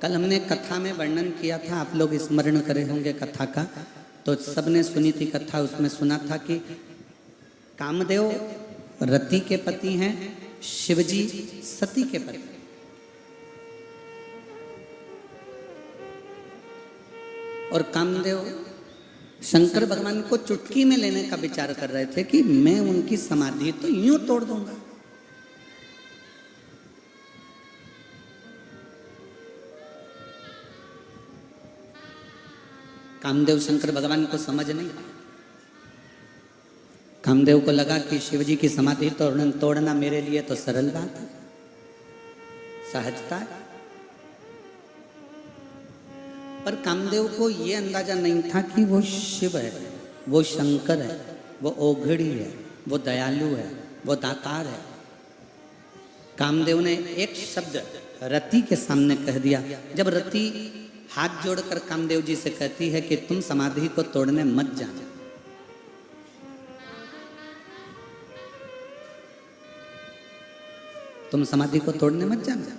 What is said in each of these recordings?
कल हमने कथा में वर्णन किया था, आप लोग स्मरण करे होंगे कथा का, तो सबने सुनी थी कथा। उसमें सुना था कि कामदेव रति के पति हैं, शिवजी सती के पति। और कामदेव शंकर भगवान को चुटकी में लेने का विचार कर रहे थे कि मैं उनकी समाधि तो यूं तोड़ दूंगा। कामदेव शंकर भगवान को समझ नहीं पाए। कामदेव को लगा कि शिवजी की समाधि तोड़ना मेरे लिए तो सरल बात है, सहजता है। पर कामदेव को यह अंदाजा नहीं था कि वो शिव है, वो शंकर है, वो ओघड़ी है, वो दयालु है, वो दातार है। कामदेव ने एक शब्द रति के सामने कह दिया। जब रति हाथ जोड़कर कामदेव जी से कहती है कि तुम समाधि को तोड़ने मत जाना, तुम समाधि को तोड़ने मत जाना।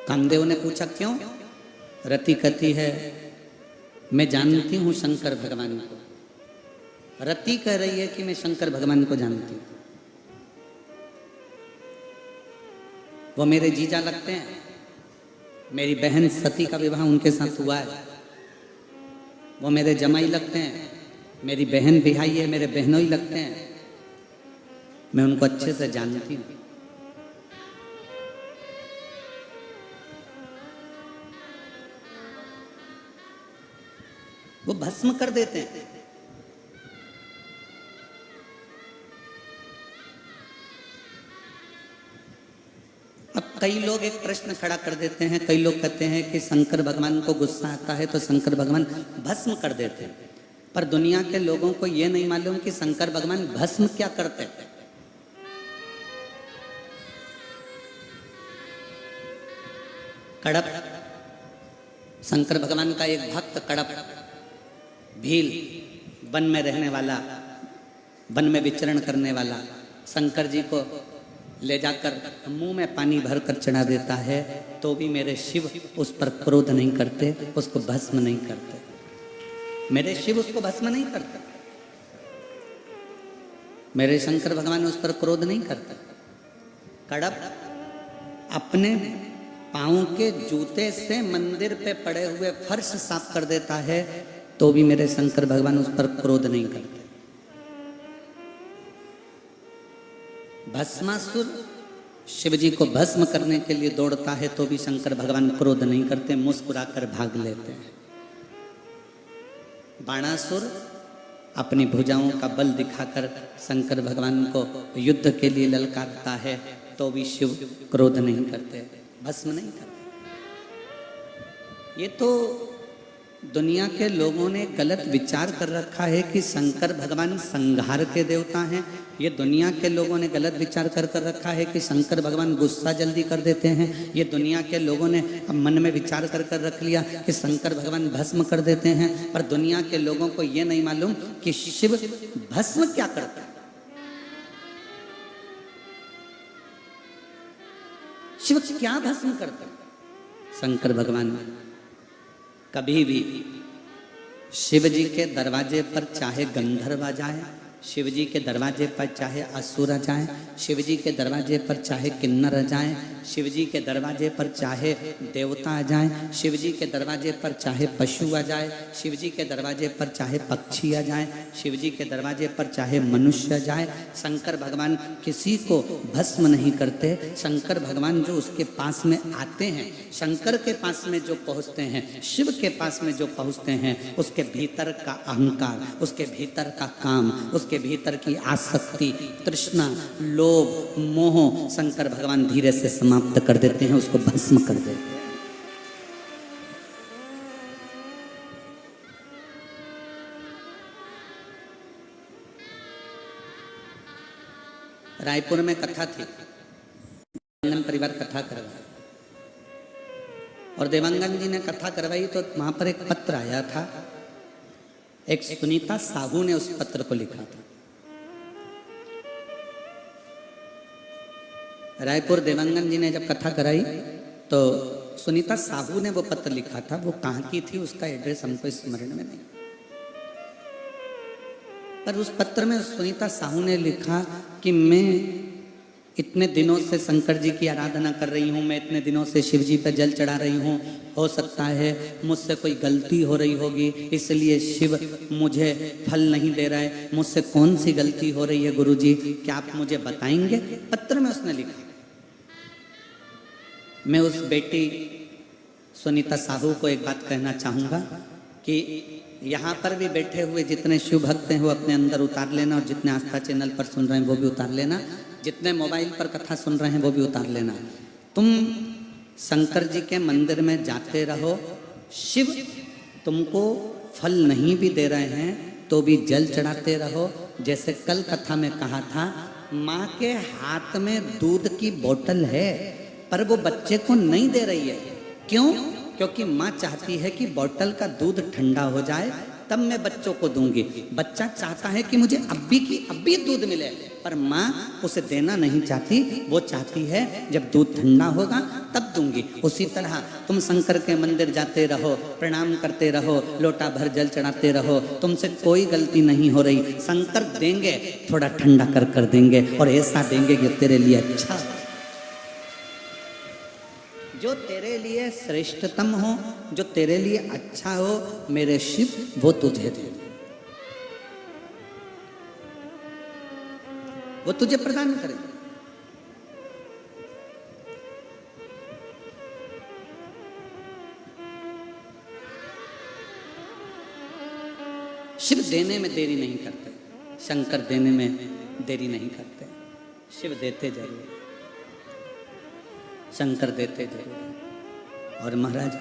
कामदेव ने पूछा क्यों? रति कहती है मैं जानती हूं शंकर भगवान को। रति कह रही है कि मैं शंकर भगवान को जानती हूं, वो मेरे जीजा लगते हैं, मेरी बहन सती का विवाह उनके साथ हुआ है, वो मेरे जमाई लगते हैं, मेरी बहन बिहाई है, मेरे बहनोई लगते हैं, मैं उनको अच्छे से जानती हूं। वो भस्म कर देते हैं। अब कई लोग एक प्रश्न खड़ा कर देते हैं, कई लोग कहते हैं कि शंकर भगवान को गुस्सा आता है तो शंकर भगवान भस्म कर देते हैं। पर दुनिया के लोगों को यह नहीं मालूम कि शंकर भगवान भस्म क्या करते हैं। कड़प, शंकर भगवान का एक भक्त कड़प भील, वन में रहने वाला, वन में विचरण करने वाला, शंकर जी को ले जाकर मुंह में पानी भरकर चढ़ा देता है तो भी मेरे शिव उस पर क्रोध नहीं करते, उसको भस्म नहीं करते। मेरे शिव उसको भस्म नहीं करते, मेरे शंकर भगवान उस पर क्रोध नहीं करते। कड़प अपने पांव के जूते से मंदिर पे पड़े हुए फर्श साफ कर देता है तो भी मेरे शंकर भगवान उस पर क्रोध नहीं करते। भस्मासुर शिव जी को भस्म करने के लिए दौड़ता है तो भी शंकर भगवान क्रोध नहीं करते, मुस्कुराकर भाग लेते हैं। बाणासुर अपनी भुजाओं का बल दिखाकर शंकर भगवान को युद्ध के लिए ललकारता है तो भी शिव क्रोध नहीं करते, भस्म नहीं करते। ये तो दुनिया के लोगों ने गलत विचार कर रखा है कि शंकर भगवान संहार के देवता हैं। ये दुनिया के लोगों ने गलत विचार कर रखा है कि शंकर भगवान गुस्सा जल्दी कर देते हैं। ये दुनिया के लोगों ने अब मन में विचार कर रख लिया कि शंकर भगवान भस्म कर देते हैं। पर दुनिया के लोगों को ये नहीं मालूम कि शिव भस्म क्या करता है। शिव क्या भस्म करते हैं? शंकर भगवान कभी भी शिव जी के दरवाजे पर चाहे गंधर्व आ जाए, शिव जी के दरवाजे पर चाहे असुर आ जाए, शिव जी के दरवाजे पर चाहे किन्नर आ जाए, शिव जी के दरवाजे पर चाहे देवता आ जाए, शिव जी के दरवाजे पर चाहे पशु आ जाए, शिव जी के दरवाजे पर चाहे पक्षी आ जाए, शिव जी के दरवाजे पर चाहे मनुष्य आ जाए, शंकर भगवान किसी को भस्म नहीं करते। शंकर भगवान जो उसके पास में आते हैं, शंकर के पास में जो पहुँचते हैं, शिव के पास में जो पहुँचते हैं, उसके भीतर का अहंकार, उसके भीतर का काम, उसके भीतर की आसक्ति, तृष्णा, लोभ, मोह शंकर भगवान धीरे से समाप्त कर देते हैं, उसको भस्म कर देते हैं। रायपुर में कथा थी, देवांगन परिवार कथा करवाई और देवांगन जी ने कथा करवाई तो वहां पर एक पत्र आया था। एक सुनीता साहू ने उस पत्र को लिखा था। रायपुर देवांगन जी ने जब कथा कराई तो सुनीता साहू ने वो पत्र लिखा था, वो कहाँ की थी उसका एड्रेस हमको स्मरण में नहीं, पर उस पत्र में सुनीता साहू ने लिखा कि मैं इतने दिनों से शंकर जी की आराधना कर रही हूँ, मैं इतने दिनों से शिव जी पर जल चढ़ा रही हूँ, हो सकता है मुझसे कोई गलती हो रही होगी, इसलिए शिव मुझे फल नहीं दे रहा है, मुझसे कौन सी गलती हो रही है गुरुजी, क्या आप मुझे बताएंगे? पत्र में उसने लिखा। मैं उस बेटी सुनीता साहू को एक बात कहना चाहूँगा कि यहाँ पर भी बैठे हुए जितने शिव भक्त हैं वो अपने अंदर उतार लेना, और जितने आस्था चैनल पर सुन रहे हैं वो भी उतार लेना, जितने मोबाइल पर कथा सुन रहे हैं वो भी उतार लेना। तुम शंकर जी के मंदिर में जाते रहो, शिव तुमको फल नहीं भी दे रहे हैं तो भी जल चढ़ाते रहो। जैसे कल कथा में कहा था, माँ के हाथ में दूध की बोतल है पर वो बच्चे को नहीं दे रही है। क्यों? क्योंकि माँ चाहती है कि बोतल का दूध ठंडा हो जाए तब मैं बच्चों को दूंगी। बच्चा चाहता है कि मुझे अभी दूध मिले, पर माँ उसे देना नहीं चाहती, वो चाहती है जब दूध ठंडा होगा तब दूंगी। उसी तरह तुम शंकर के मंदिर जाते रहो, प्रणाम करते रहो, लोटा भर जल चढ़ाते रहो, तुमसे कोई गलती नहीं हो रही। शंकर देंगे, थोड़ा ठंडा कर देंगे, और ऐसा देंगे कि तेरे लिए अच्छा, जो तेरे लिए श्रेष्ठतम हो, जो तेरे लिए अच्छा हो, मेरे शिव वो तुझे दे, वो तुझे प्रदान करे। शिव देने में देरी नहीं करते, शंकर देने में देरी नहीं करते। शिव देते जरूर, शंकर देते जरूर। और महाराज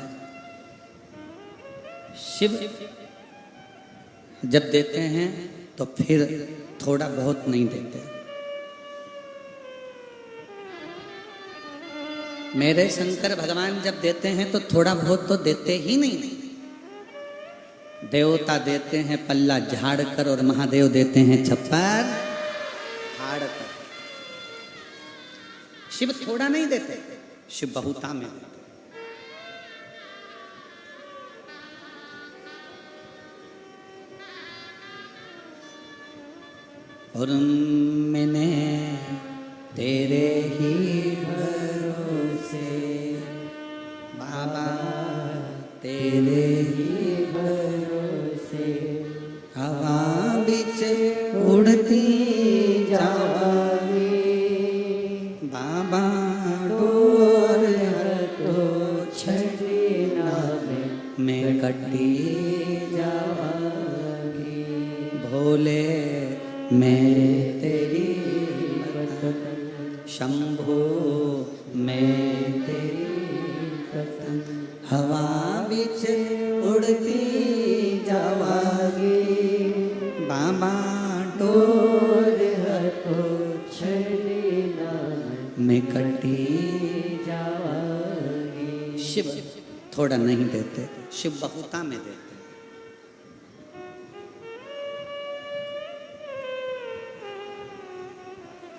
शिव जब देते हैं तो फिर थोड़ा बहुत नहीं देते। मेरे शंकर भगवान जब देते हैं तो थोड़ा बहुत तो देते ही नहीं। देवता देते हैं पल्ला झाड़ कर, और महादेव देते हैं छप्पर हाड़ कर। शिव थोड़ा नहीं देते, शिव बहुता में देते। और मैंने तेरे ही भरोसे बाबा, तेरे ही भरोसे हवा बिच उड़ती जावांगी बाबा, डोर हटो छड़ना मैं कटी जावांगी। भोले मैं तेरी शंभो, मैं तेरी हवा बिच उड़ती जावांगी बाबा, डोर हटो छड़ना मैं कटी जावांगी। शिव थोड़ा नहीं देते, शिव बहुता में देते।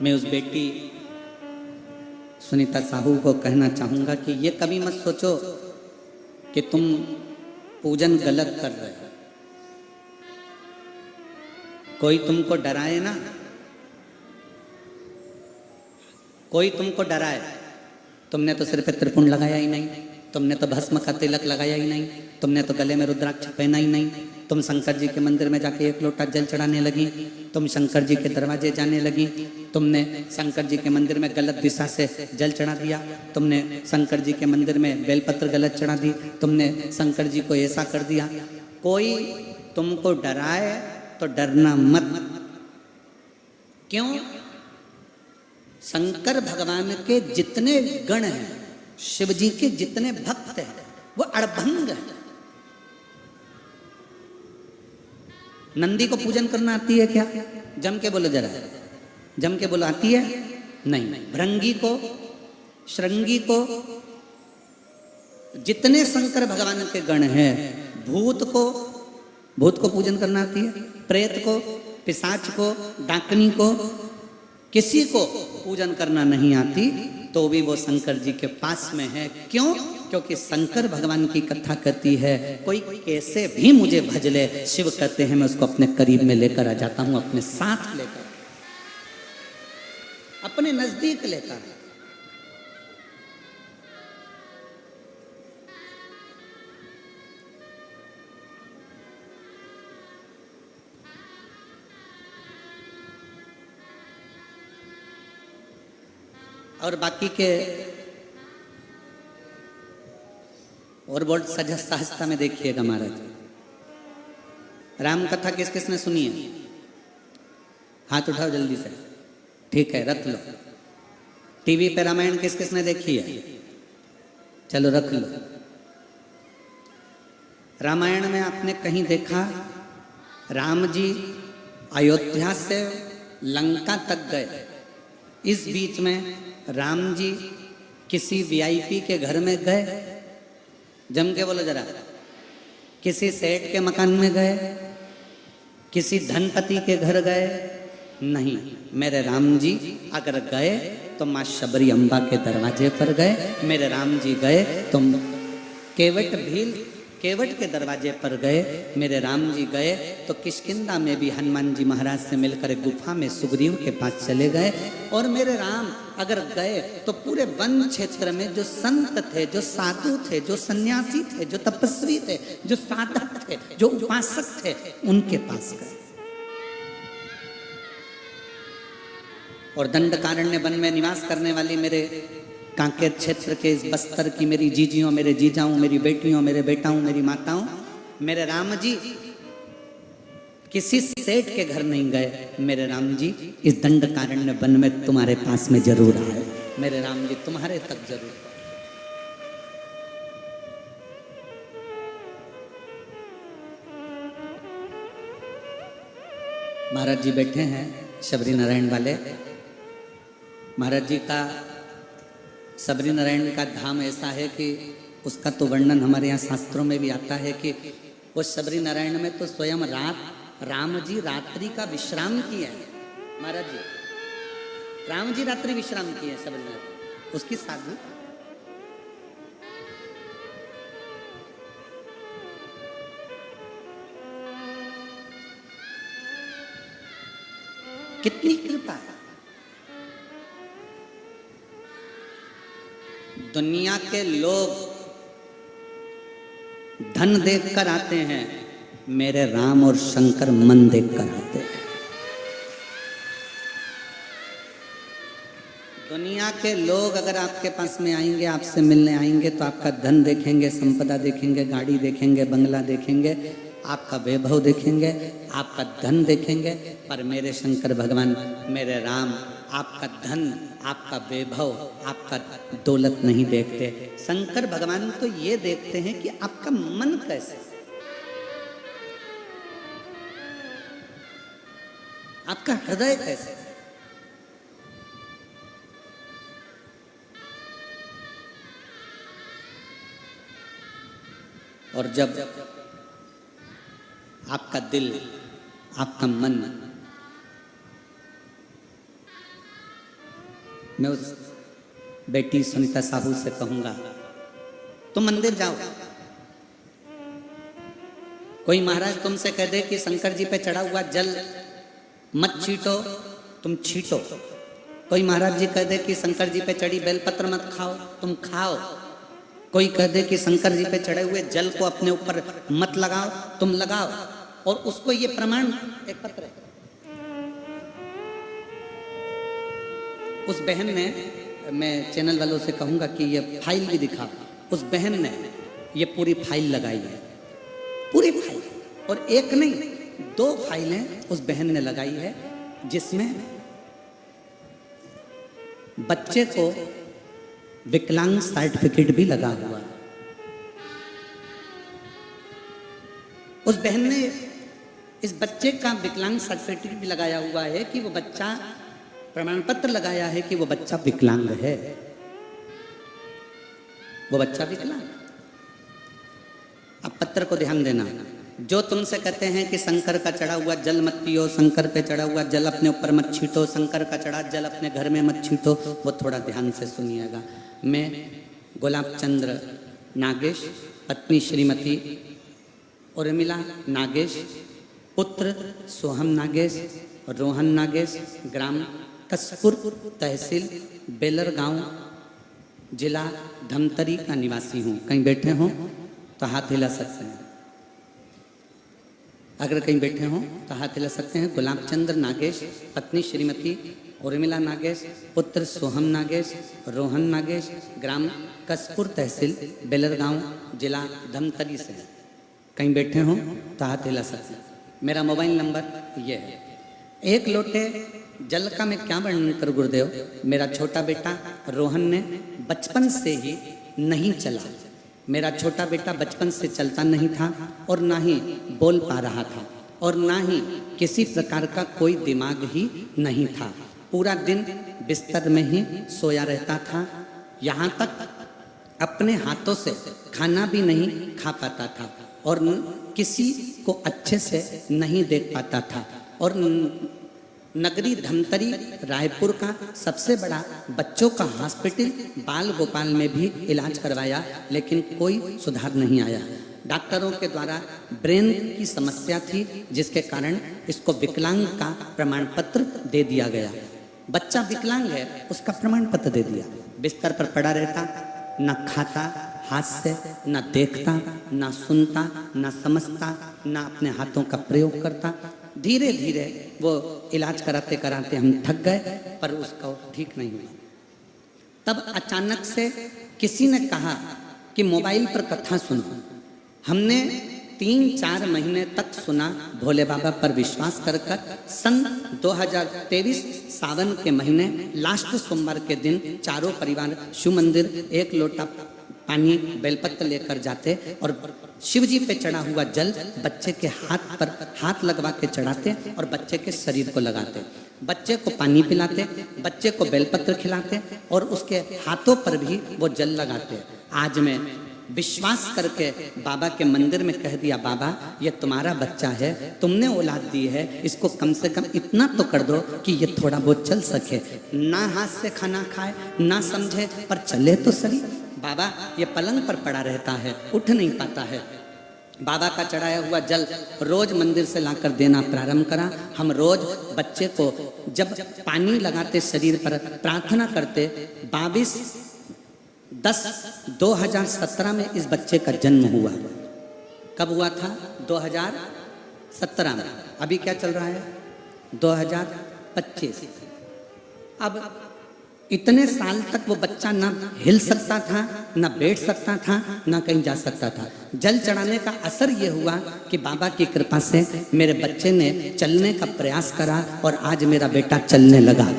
मैं उस बेटी सुनीता साहू को कहना चाहूंगा कि ये कभी मत सोचो कि तुम पूजन गलत कर रहे हो। कोई तुमको डराए ना, कोई तुमको डराए, तुमने तो सिर पे त्रिपुंड लगाया ही नहीं, तुमने तो भस्म का तिलक लगाया ही नहीं, तुमने तो गले में रुद्राक्ष पहना ही नहीं, तुम शंकर जी के मंदिर में जाके एक लोटा जल चढ़ाने लगी, तुम शंकर जी के दरवाजे जाने लगी, तुमने शंकर जी के मंदिर में गलत दिशा से जल चढ़ा दिया, तुमने शंकर जी के मंदिर में बेलपत्र गलत चढ़ा दी, तुमने शंकर जी को ऐसा कर दिया। कोई तुमको डराए तो डरना मत। क्यों? शंकर भगवान के जितने गण हैं, शिव जी के जितने भक्त हैं, वो अड़भंग हैं। नंदी को पूजन करना आती है क्या? जम के बोलो जरा, जम के बोलो, आती है? नहीं। भृंगी को, श्रृंगी को, जितने शंकर भगवान के गण हैं, भूत को पूजन करना आती है? प्रेत को, पिशाच को, डाकनी को, किसी को पूजन करना नहीं आती। तो भी वो शंकर जी के पास में है। क्यों? क्योंकि शंकर भगवान की कथा कहती है, कोई कैसे भी मुझे भज ले, शिव कहते हैं मैं उसको अपने करीब में लेकर आ जाता हूं, अपने साथ लेकर, अपने नजदीक लेकर। और बाकी के और बहुत सहजता में देखिएगा महाराज। राम कथा किस किसने सुनी है? हाथ उठाओ जल्दी से। ठीक है, रख लो। टीवी पे रामायण किस किसने देखी है? चलो रख लो। रामायण में आपने कहीं देखा राम जी अयोध्या से लंका तक गए, इस बीच में राम जी किसी वीआईपी के घर में गए? जम के बोलो जरा। किसी सेठ के मकान में गए? किसी धनपति के घर गए? नहीं, मेरे राम जी अगर गए तो माँ शबरी अम्बा के दरवाजे पर गए। मेरे राम जी गए तो केवट के दरवाजे पर गए। मेरे राम जी गए तो किष्किंधा में भी हनुमान जी महाराज से मिलकर गुफा में सुग्रीव के पास चले गए। और मेरे राम अगर गए तो पूरे वन क्षेत्र में जो संत थे, जो साधु थे, जो सन्यासी थे, जो तपस्वी थे, जो साधक थे, जो उपासक थे, उनके पास गए। और दंडकारण्य वन में निवास करने वाली मेरे कांकेर क्षेत्र के इस बस्तर की मेरी जीजियों, मेरे जीजाओं, मेरी बेटियों, मेरे बेटाओं, मेरी माताओं, मेरे राम जी किसी सेठ के घर नहीं गए। मेरे राम जी इस दंडकारण्य वन में तुम्हारे पास में जरूर आए। मेरे राम जी तुम्हारे तक जरूर। महाराज जी बैठे हैं शबरी नारायण वाले। महाराज जी का शबरी नारायण का धाम ऐसा है कि उसका तो वर्णन हमारे यहाँ शास्त्रों में भी आता है कि वो शबरी नारायण में तो स्वयं राम जी रात्रि का विश्राम किए हैं। महाराज जी राम जी रात्रि विश्राम किए हैं शबरी नारायण, उसकी साधु। कितनी कृपा है। दुनिया के लोग धन देखकर आते हैं, मेरे राम और शंकर मन देखकर आते हैं। दुनिया के लोग अगर आपके पास में आएंगे, आपसे मिलने आएंगे तो आपका धन देखेंगे, संपदा देखेंगे, गाड़ी देखेंगे, बंगला देखेंगे, आपका वैभव देखेंगे, आपका धन देखेंगे। पर मेरे शंकर भगवान, मेरे राम आपका धन, आपका वैभव, आपका दौलत नहीं देखते। शंकर भगवान तो ये देखते हैं कि आपका मन कैसे, आपका हृदय कैसे। और जब आपका दिल, आपका मन, मैं उस बेटी सुनीता साहू से कहूंगा तुम मंदिर जाओ। कोई महाराज तुमसे कह दे कि शंकर जी पे चढ़ा हुआ जल मत छीटो, तुम छीटो। कोई महाराज जी कह दे कि शंकर जी पे चढ़ी बेलपत्र मत खाओ, तुम खाओ। कोई कह दे कि शंकर जी पे चढ़े हुए जल को अपने ऊपर मत लगाओ, तुम लगाओ। और उसको ये प्रमाण, एक पत्र है, उस बहन ने, मैं चैनल वालों से कहूंगा कि ये फाइल भी दिखा। उस बहन ने ये पूरी फाइल लगाई है, पूरी फाइल। और एक नहीं, 2 फाइलें उस बहन ने लगाई है, जिसमें बच्चे को विकलांग सर्टिफिकेट भी लगा हुआ है। उस बहन ने इस बच्चे का विकलांग सर्टिफिकेट भी लगाया हुआ है कि वो बच्चा, प्रमाण पत्र लगाया है कि वो बच्चा विकलांग है, वो बच्चा विकलांग। अब पत्र को ध्यान देना, जो तुमसे कहते हैं कि शंकर का चढ़ा हुआ जल मत पियो, शंकर पे चढ़ा हुआ जल अपने ऊपर मत छींटो, शंकर का चढ़ा जल अपने घर में मत छींटो, वो थोड़ा ध्यान से सुनिएगा। मैं गुलाब चंद्र नागेश, पत्नी श्रीमती उर्मिला नागेश, पुत्र सोहम नागेश, रोहन नागेश, ग्राम कसपुर, तहसील बेलर गांव, जिला धमतरी का निवासी हूँ। कहीं बैठे हों तो हाथ हिला सकते हैं, अगर कहीं बैठे हों तो हाथ हिला सकते हैं। गुलाब चंद्र नागेश, पत्नी श्रीमती उर्मिला नागेश, पुत्र सोहम नागेश, रोहन नागेश, ग्राम कसपुर, तहसील बेलर गांव, जिला धमतरी से। कहीं बैठे हों तो हाथ हिला सकते हैं। मेरा मोबाइल नंबर ये है। एक लोटे जल का मैं क्या वर्णन कर गुरुदेव, मेरा छोटा बेटा रोहन ने बचपन से ही नहीं चला। मेरा छोटा बेटा बचपन से चलता नहीं था और ना ही बोल पा रहा था और ना ही किसी प्रकार का कोई दिमाग ही नहीं था। पूरा दिन बिस्तर में ही सोया रहता था, यहाँ तक अपने हाथों से खाना भी नहीं खा पाता था और किसी को अच्छे से नहीं देख पाता था। और नगरी धमतरी रायपुर का सबसे बड़ा बच्चों का हॉस्पिटल बाल गोपाल में भी इलाज करवाया, लेकिन कोई सुधार नहीं आया। डॉक्टरों के द्वारा ब्रेन की समस्या थी, जिसके कारण इसको विकलांग का प्रमाण पत्र दे दिया गया। बच्चा विकलांग है, उसका प्रमाण पत्र दे दिया। बिस्तर पर पड़ा रहता, न खाता हाथ से, न देखता, न सुनता, न समझता, न अपने हाथों का प्रयोग करता। धीरे धीरे वो इलाज कराते कराते हम थक गए, पर उसका ठीक नहीं हुआ। तब अचानक से किसी ने कहा कि मोबाइल पर कथा सुनो। हमने 3-4 महीने तक सुना, भोले बाबा पर विश्वास कर सन 2023 सावन के महीने लास्ट सोमवार के दिन चारों परिवार शिव मंदिर एक लोटा पानी बेलपत्र लेकर जाते और शिव जी पे चढ़ा हुआ जल बच्चे के हाथ पर हाथ लगवा के चढ़ाते और बच्चे के शरीर को लगाते। बच्चे को पानी पिलाते, बच्चे को बेलपत्र खिलाते और उसके हाथों पर भी वो जल लगाते। आज मैं विश्वास करके बाबा के मंदिर में कह दिया, बाबा ये तुम्हारा बच्चा है, तुमने औलाद दी है, इसको कम से कम इतना तो कर दो कि ये थोड़ा बहुत चल सके। ना हाथ से खाना खाए, ना समझे, पर चले तो सही। बाबा ये पलंग पर पड़ा रहता है, उठ नहीं पाता है। बाबा का चढ़ाया हुआ जल रोज मंदिर से लाकर देना प्रारंभ करा। हम रोज बच्चे को जब पानी लगाते शरीर पर, प्रार्थना करते। 22/10/2017 में इस बच्चे का जन्म हुआ। कब हुआ था? 2017 में। अभी क्या चल रहा है? 2025। अब इतने साल तक वो बच्चा ना हिल सकता था, ना बैठ सकता था, ना कहीं जा सकता था। जल चढ़ाने का असर ये हुआ कि बाबा की कृपा से मेरे बच्चे ने चलने का प्रयास करा और आज मेरा बेटा चलने लगा।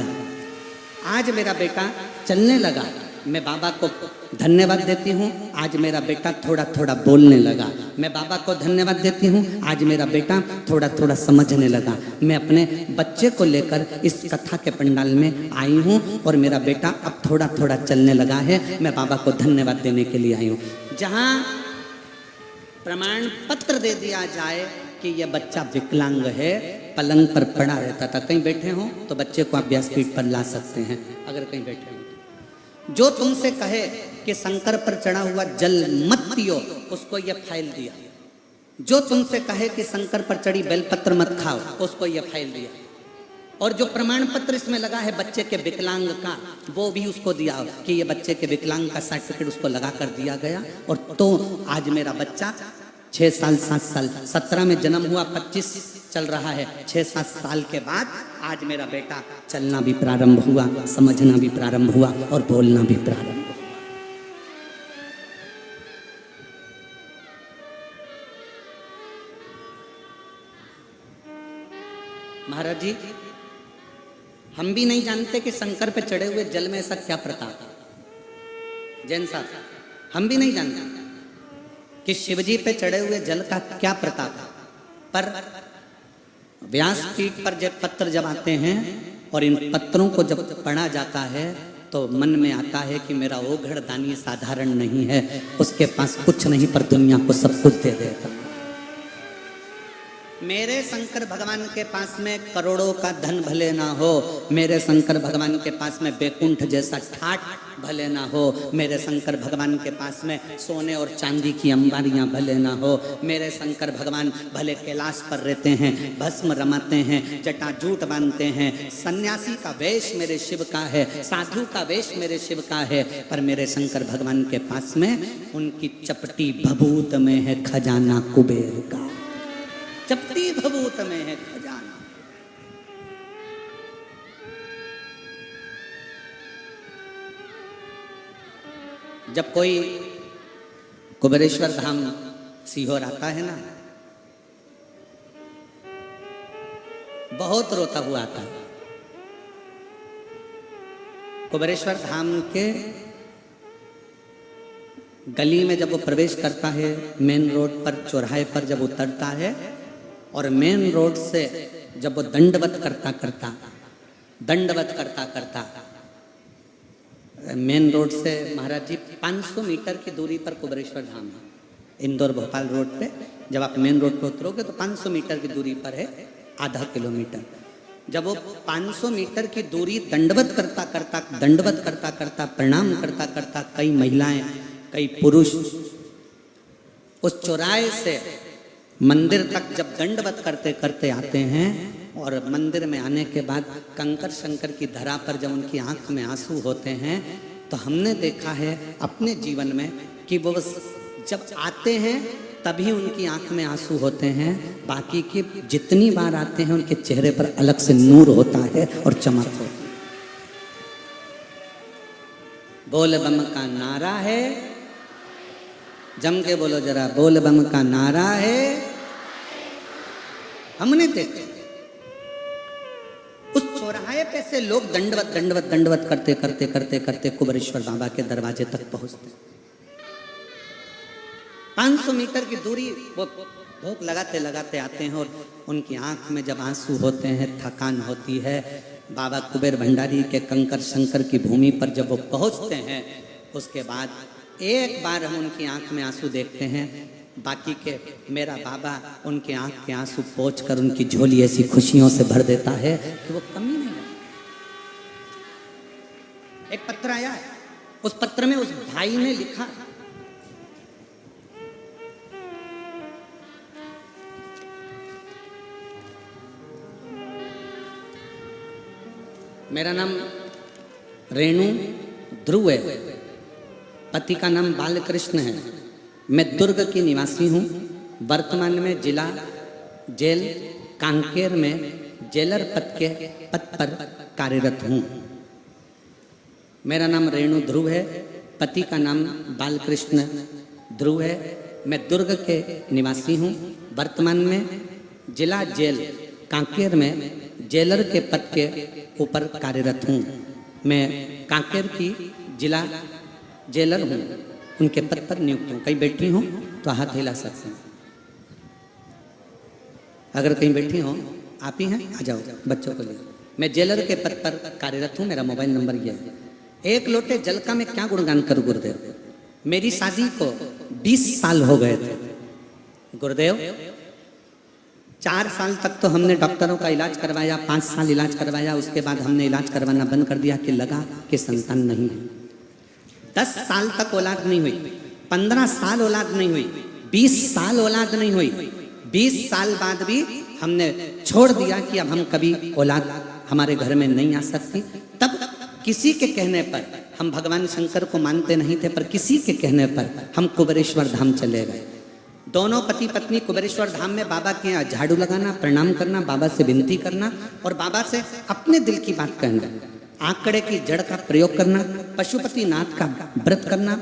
आज मेरा बेटा चलने लगा। मैं बाबा को धन्यवाद देती हूँ, आज मेरा बेटा थोड़ा थोड़ा बोलने लगा। मैं बाबा को धन्यवाद देती हूँ, आज मेरा बेटा थोड़ा थोड़ा समझने लगा। मैं अपने बच्चे को लेकर इस कथा के पंडाल में आई हूँ और मेरा बेटा अब थोड़ा थोड़ा चलने लगा है। मैं बाबा को धन्यवाद देने के लिए आई हूँ। जहाँ प्रमाण पत्र दे दिया जाए कि यह बच्चा विकलांग है, पलंग पर पड़ा रहता था। कहीं बैठे हों तो बच्चे को आप व्यासपीठ पर ला सकते हैं, अगर कहीं बैठे हों। जो तुमसे कहे कि शंकर पर चढ़ा हुआ जल मत पियो, उसको यह फाइल दिया। जो तुमसे कहे कि शंकर पर चढ़ी बेलपत्र मत खाओ, उसको यह फाइल दिया। और जो प्रमाण पत्र इसमें लगा है बच्चे के विकलांग का, वो भी उसको दिया कि ये बच्चे के विकलांग का सर्टिफिकेट उसको लगा कर दिया गया। और तो आज मेरा बच्चा 6 साल 7 साल 17 में जन्म हुआ, 25 चल रहा है। 6-7 साल के बाद आज मेरा बेटा चलना भी प्रारंभ हुआ, समझना भी प्रारंभ हुआ और बोलना भी प्रारंभ हुआ। महाराज जी, हम भी नहीं जानते कि शंकर पे चढ़े हुए जल में ऐसा क्या प्रताप है। जैन साहब, हम भी नहीं जानते कि शिवजी पे चढ़े हुए जल का क्या प्रताप है। पर व्यासपीठ पर जब पत्र जब आते हैं और इन पत्रों को जब पढ़ा जाता है तो मन में आता है कि मेरा ओघड़ दानी साधारण नहीं है, उसके पास कुछ नहीं पर दुनिया को सब कुछ दे देता। मेरे शंकर भगवान के पास में करोड़ों का धन भले ना हो, मेरे शंकर भगवान के पास में बैकुंठ जैसा ठाट भले ना हो, मेरे शंकर भगवान के पास में सोने और चांदी की अंबारियां भले ना हो, मेरे शंकर भगवान भले कैलाश पर रहते हैं, भस्म रमाते हैं, जटाजूट बांधते हैं, सन्यासी का वेश मेरे शिव का है, साधु का वेश मेरे शिव का है, पर मेरे शंकर भगवान के पास में उनकी चपटी भभूत में है खजाना कुबेर का, चपटी भभूत में है खजाना। जब कोई कुबेरेश्वर धाम सीहोर आता है ना, बहुत रोता हुआ आता है। कुबेरेश्वर धाम के गली में जब वो प्रवेश करता है, मेन रोड पर चौराहे पर जब उतरता है और मेन रोड से जब वो दंडवत करता मेन रोड से महाराज जी 500 मीटर की दूरी पर कुबेरेश्वर धाम है। इंदौर भोपाल रोड पे जब आप मेन रोड पे उतरोगे तो 500 मीटर की दूरी पर है, आधा किलोमीटर। जब वो 500 मीटर की दूरी दंडवत करता प्रणाम करता कई महिलाएं कई पुरुष उस चौराहे से मंदिर तक जब दंडवत करते करते आते हैं और मंदिर में आने के बाद कंकर शंकर की धरा पर जब उनकी आंख में आंसू होते हैं, तो हमने देखा है अपने जीवन में कि वो जब आते हैं तभी उनकी आंख में आंसू होते हैं, बाकी की जितनी बार आते हैं उनके चेहरे पर अलग से नूर होता है और चमक होती है। बोल बम का नारा है, जम के बोलो जरा, बोल बम का नारा है। हमने देखा उस चौराहे पे से लोग दंडवत करते कुबेरेश्वर बाबा के दरवाजे तक पहुंचते। 500 मीटर की दूरी वो भोग लगाते आते हैं और उनकी आंख में जब आंसू होते हैं, थकान होती है, बाबा कुबेर भंडारी के कंकर शंकर की भूमि पर जब वो पहुंचते हैं, उसके बाद एक बार हम उनकी आंख में आंसू देखते हैं, बाकी के मेरा बाबा उनके आंख के आंसू पोंछ कर उनकी झोली ऐसी खुशियों से भर देता है कि वो कमी नहीं है। एक पत्र आया है, उस पत्र में उस भाई ने लिखा, मेरा नाम रेणु ध्रुव है, पति का नाम बालकृष्ण है, मैं दुर्ग की निवासी हूँ, वर्तमान में जिला जेल कांकेर में जेलर पद पर कार्यरत हूँ। मेरा नाम रेणु ध्रुव है, पति का नाम बालकृष्ण ध्रुव है, मैं दुर्ग के निवासी हूँ, वर्तमान में जिला जेल कांकेर में जेलर के पद के ऊपर कार्यरत हूँ। मैं कांकेर की जिला जेलर हूँ, उनके पद पर नियुक्त हूँ। कहीं बैठी हूँ तो हाथ हिला सकते हैं, अगर कहीं बैठी हो आप ही हैं, आ जाओ बच्चों को लिए। मैं जेलर के पद पर कार्यरत हूँ, मेरा मोबाइल नंबर यह है। एक लोटे जल का मैं क्या गुणगान करूँ गुरुदेव, मेरी शादी को 20 साल हो गए थे गुरुदेव। 4 साल तक तो हमने डॉक्टरों का इलाज करवाया, 5 साल इलाज करवाया, उसके बाद हमने इलाज करवाना बंद कर दिया कि लगा कि संतान नहीं है। 10 साल तक औलाद नहीं हुई, 15 साल औलाद नहीं हुई, 20 साल औलाद नहीं हुई, 20 साल बाद भी हमने छोड़ दिया कि अब हम कभी औलाद हमारे घर में नहीं आ सकती। तब किसी के कहने पर, हम भगवान शंकर को मानते नहीं थे, पर किसी के कहने पर हम कुबेरेश्वर धाम चले गए। दोनों पति पत्नी कुबेरेश्वर धाम में बाबा के यहाँ झाड़ू लगाना, प्रणाम करना, बाबा से विनती करना और बाबा से अपने दिल की बात कहना, आंकड़े की जड़ का प्रयोग करना, पशुपति नाथ का व्रत करना।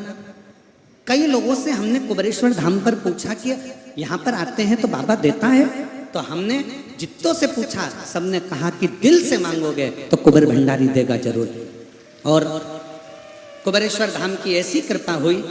कई लोगों से हमने कुबेरेश्वर धाम पर पूछा कि यहाँ पर आते हैं तो बाबा देता है, तो हमने जितनों से पूछा सबने कहा कि दिल से मांगोगे तो कुबेर भंडारी देगा जरूर। और कुबेरेश्वर धाम की ऐसी कृपा हुई,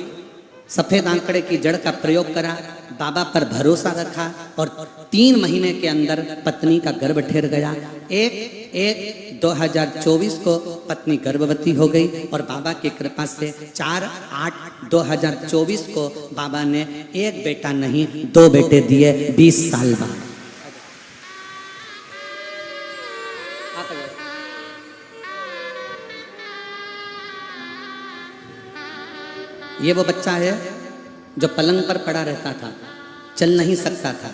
सफेद आंकड़े की जड़ का प्रयोग करा, बाबा पर भरोसा रखा और 3 महीने के अंदर पत्नी का गर्भ ठहर गया। 1/1/2024 को पत्नी गर्भवती हो गई और बाबा की कृपा से 4/8/2024 को बाबा ने 1 बेटा नहीं 2 बेटे दिए 20 साल बाद। ये वो बच्चा है जो पलंग पर पड़ा रहता था, चल नहीं सकता था।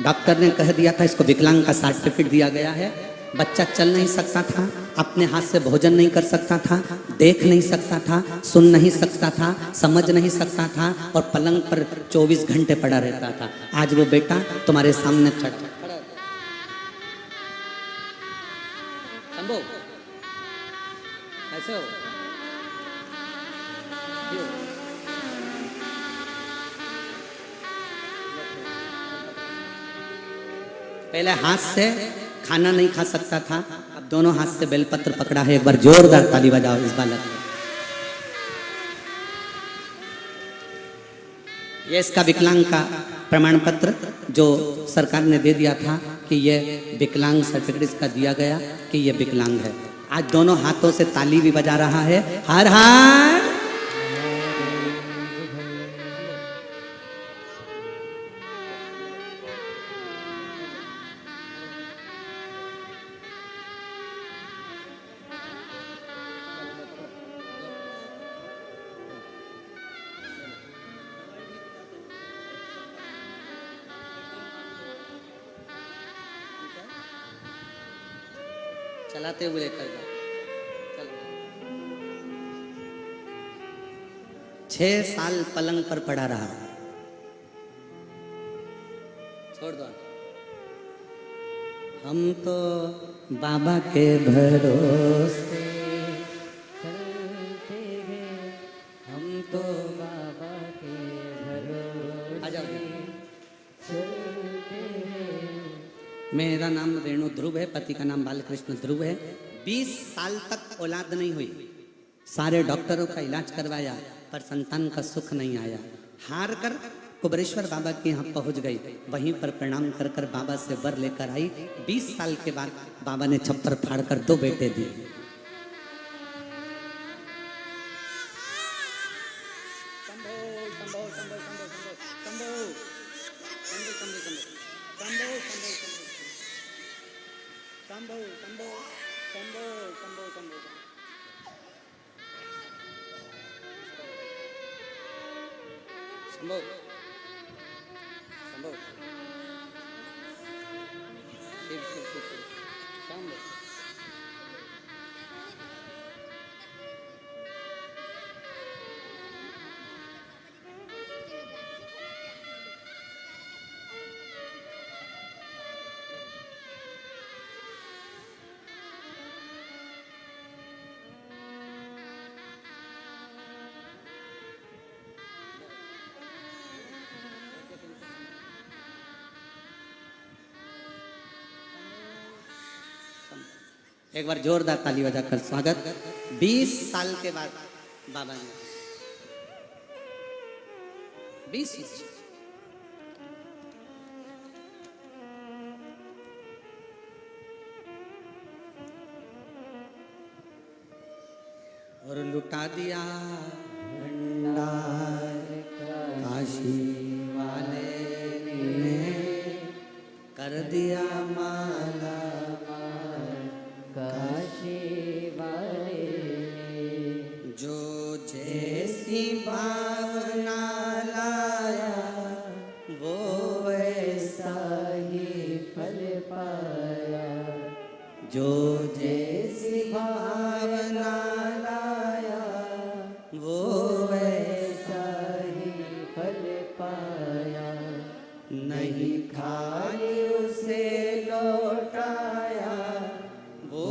डॉक्टर ने कह दिया था इसको विकलांग का सर्टिफिकेट दिया गया है। बच्चा चल नहीं सकता था, अपने हाथ से भोजन नहीं कर सकता था, देख नहीं सकता था, सुन नहीं सकता था, समझ नहीं सकता था और पलंग पर 24 घंटे पड़ा रहता था। आज वो बेटा तुम्हारे सामने खड़ा है। शंभू, कैसे हो? पहले हाथ से खाना नहीं खा सकता था, अब दोनों हाथ से बेलपत्र पकड़ा है। एक बार जोरदार ताली बजाओ इस बालक को। ये इसका विकलांग का प्रमाण पत्र जो सरकार ने दे दिया था कि ये विकलांग सर्टिफिकेट इसका दिया गया कि ये विकलांग है। आज दोनों हाथों से ताली भी बजा रहा है। हर हर चलाते हुए लेकर जाओ। 6 साल पलंग पर पड़ा रहा, छोड़ दो। हम तो बाबा के भरोसे चलते हैं, हम तो बाबा के भरोसे आ जाओ चलते हैं। मेरा नाम रेणु ध्रुव है, पति का नाम बालकृष्ण ध्रुव है। 20 साल तक औलाद नहीं हुई, सारे डॉक्टरों का इलाज करवाया पर संतान का सुख नहीं आया। हार कर कुबरेश्वर बाबा के यहाँ पहुंच गई, वहीं पर प्रणाम कर कर बाबा से वर लेकर आई। 20 साल के बाद बाबा ने छप्पर फाड़ कर 2 बेटे दिए। एक बार जोरदार ताली बजाकर स्वागत। 20 साल के बाद बाबा ने 20 और लुटा दिया भंडार काशी वाले ने, कर दिया माला काशी वाले ने। जो जैसी भावना लाया वो वैसा ही फल पाया। जो जैसी भावना लाया वो वैसा ही फल पाया। नहीं खाली उसे लौटाया वो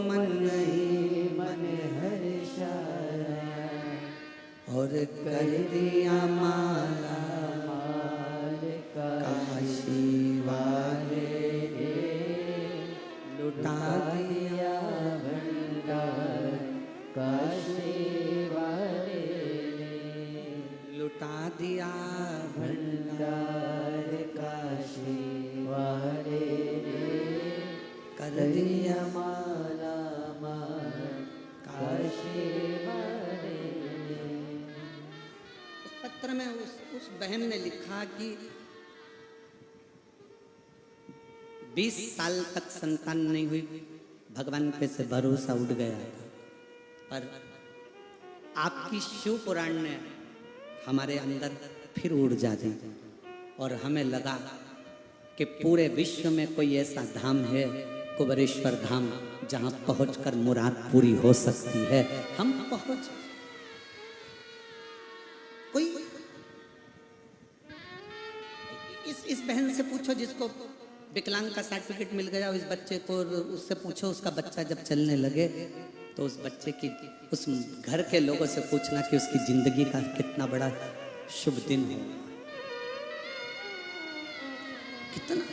मन नहीं मन हर्षाया। और कर दिया माला माल काशी वाले ने, लुटा दिया भंडार काशी वाले ने, लुटा दिया भंडार काशी वाले ने, कर दिया माला माल काशी वाले ने। उस पत्र में उस बहन ने लिखा कि 20 साल तक संतान नहीं हुई, भगवान पे से भरोसा उठ गया था। पर आपकी शिव पुराण ने हमारे अंदर फिर ऊर्जा दी और हमें लगा कि पूरे विश्व में कोई ऐसा धाम है, कुबेरेश्वर धाम, जहां पहुंचकर मुराद पूरी हो सकती है। हम पहुंच कोई इस बहन से पूछो जिसको विकलांग का सर्टिफिकेट मिल गया, इस बच्चे को उससे पूछो, उसका बच्चा जब चलने लगे तो उस बच्चे की, उस घर के लोगों से पूछना कि उसकी जिंदगी का कितना बड़ा शुभ दिन हो, कितना।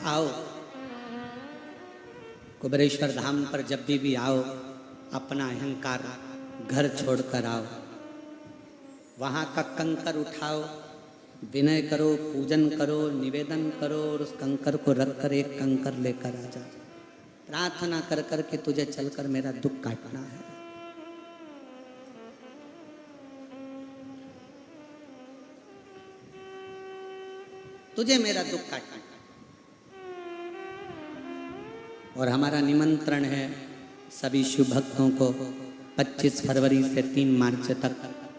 आओ कुबेरेश्वर धाम पर जब भी आओ, अपना अहंकार घर छोड़कर आओ, वहां का कंकर उठाओ, विनय करो, पूजन करो, निवेदन करो और उस कंकर को रखकर एक कंकर लेकर आ जाओ। प्रार्थना कर कर के तुझे चलकर मेरा दुख काटना है। तुझे मेरा दुख काटना है। और हमारा निमंत्रण है सभी शिव भक्तों को 25 फरवरी से 3 मार्च तक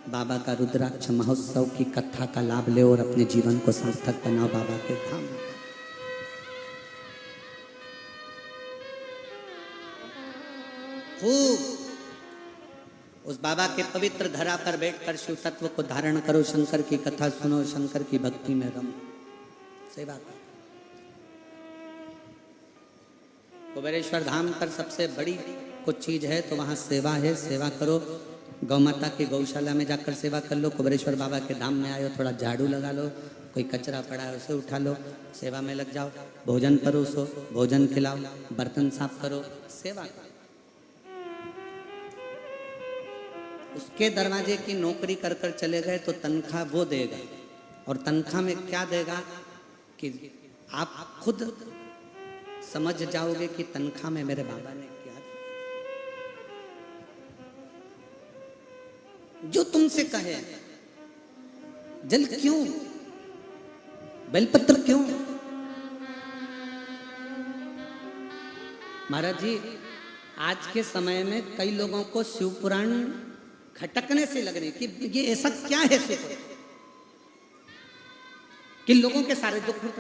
बाबा का रुद्राक्ष महोत्सव की कथा का लाभ ले और अपने जीवन को सार्थक बनाओ बाबा के धाम। खूब उस बाबा के पवित्र धरा पर बैठकर शिव तत्व को धारण करो, शंकर की कथा सुनो, शंकर की भक्ति में रमो, सेवा करो। कुबेरेश्वर धाम पर सबसे बड़ी कुछ चीज है तो वहां सेवा है, सेवा करो। गौ माता की गौशाला में जाकर सेवा कर लो। कुबेरेश्वर बाबा के धाम में आए हो, थोड़ा झाड़ू लगा लो, कोई कचरा पड़ा है उसे उठा लो, सेवा में लग जाओ। भोजन परोसो, भोजन खिलाओ, बर्तन साफ करो, सेवा करो। उसके दरवाजे की नौकरी कर कर चले गए तो तनख्वाह वो देगा, और तनख्वाह में क्या देगा कि आप खुद समझ जाओगे कि तनख्वाह में मेरे बाबा ने क्या दिया। जो तुमसे कहे जल क्यों, बेलपत्र क्यों। महाराज जी, आज के समय में कई लोगों को शिव पुराण खटकने से लग रही कि ये ऐसा क्या है शिव पुराण कि लोगों के सारे दुख खट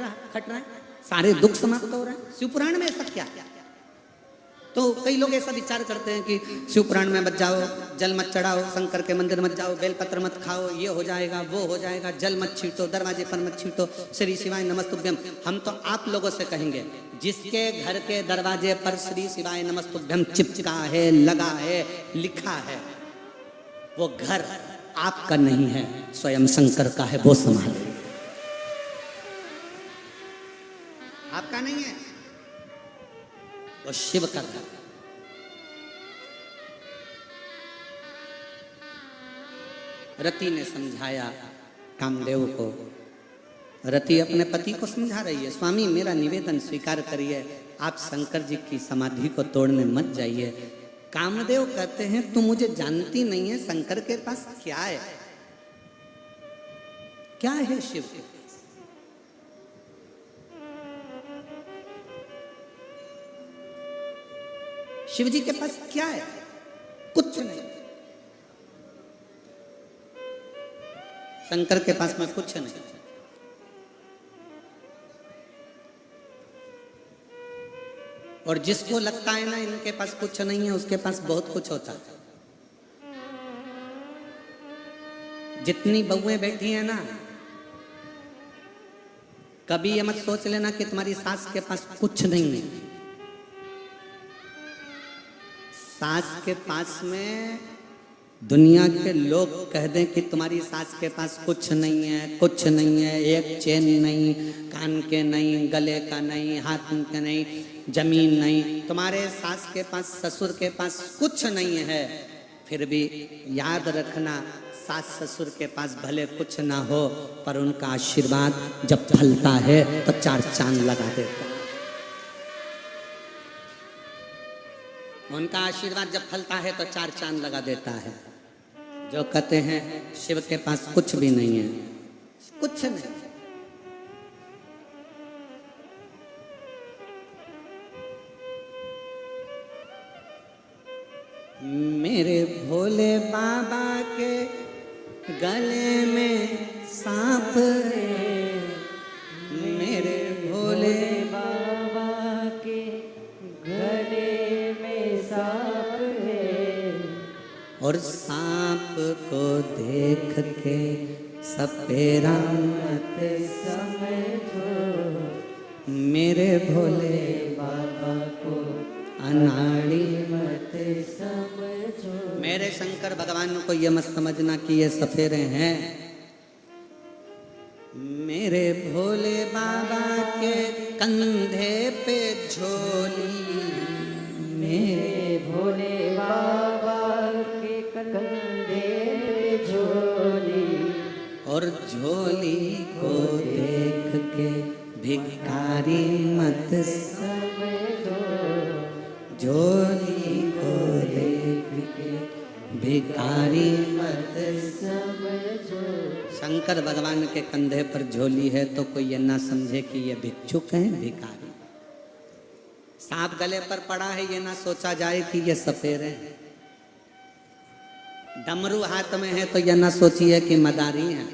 रहा है, सारे दुख समाप्त हो रहे हैं। शिव पुराण में ऐसा क्या? तो कई लोग ऐसा विचार करते हैं कि शिव पुराण में मत जाओ, जल मत चढ़ाओ, शंकर के मंदिर मत जाओ, बेलपत्र मत खाओ, ये हो जाएगा वो हो जाएगा, जल मत छींटो, दरवाजे पर मत छींटो, श्री शिवाय नमस्तुभ्यम। हम तो आप लोगों से कहेंगे, जिसके घर के दरवाजे पर श्री शिवाय नमस्तुभ्यम चिपका है, लगा है, लिखा है, वो घर आपका नहीं है, स्वयं शंकर का है, वो संभाले। आपका नहीं है, वो शिव का घर। रति ने समझाया कामदेव को। रति अपने पति को समझा रही है, स्वामी मेरा निवेदन स्वीकार करिए, आप शंकर जी की समाधि को तोड़ने मत जाइए। कामदेव कहते हैं तू मुझे जानती नहीं है, शंकर के पास क्या है, क्या है शिव के पास। शिव जी के पास क्या है? कुछ नहीं। शंकर के पास में कुछ नहीं। और जिसको लगता है ना इनके पास कुछ नहीं है, उसके पास बहुत कुछ होता है। जितनी बहुएं बैठी हैं ना, कभी ये मत सोच लेना कि तुम्हारी सास के पास कुछ नहीं है। सास के पास में दुनिया के लोग कह दें कि तुम्हारी सास के पास कुछ नहीं है, कुछ नहीं है, एक चेन नहीं, कान के नहीं, गले का नहीं, हाथ के नहीं, जमीन नहीं, तुम्हारे सास के पास, ससुर के पास कुछ नहीं है, फिर भी याद रखना सास ससुर के पास भले कुछ ना हो, पर उनका आशीर्वाद जब फलता है तो 4 चांद लगा देता है। उनका आशीर्वाद जब फलता है तो 4 चांद लगा देता है। जो कहते हैं शिव के पास कुछ भी नहीं है, कुछ नहीं। मेरे भोले बाबा के गले में सांप है, मेरे भोले बाबा के गले में सांप है, और सांप को देख के सपेरा मत समझो, मेरे भोले बाबा को अनाड़ी मत समझो। मेरे शंकर भगवान को ये मत समझना कि ये सफेरे हैं। मेरे भोले बाबा के कंधे पे झोली, मेरे भोले बाबा के कंधे पे झोली, और झोली को देख के भिखारी मत समझो, झोली को देख के भिखारी मत। समझो। शंकर भगवान के कंधे पर झोली है तो कोई ये ना समझे कि ये भिक्षुक है, भिखारी। सांप गले पर पड़ा है ये ना सोचा जाए कि ये सपेरे हैं। डमरू हाथ में है तो ये ना सोचिए कि मदारी है।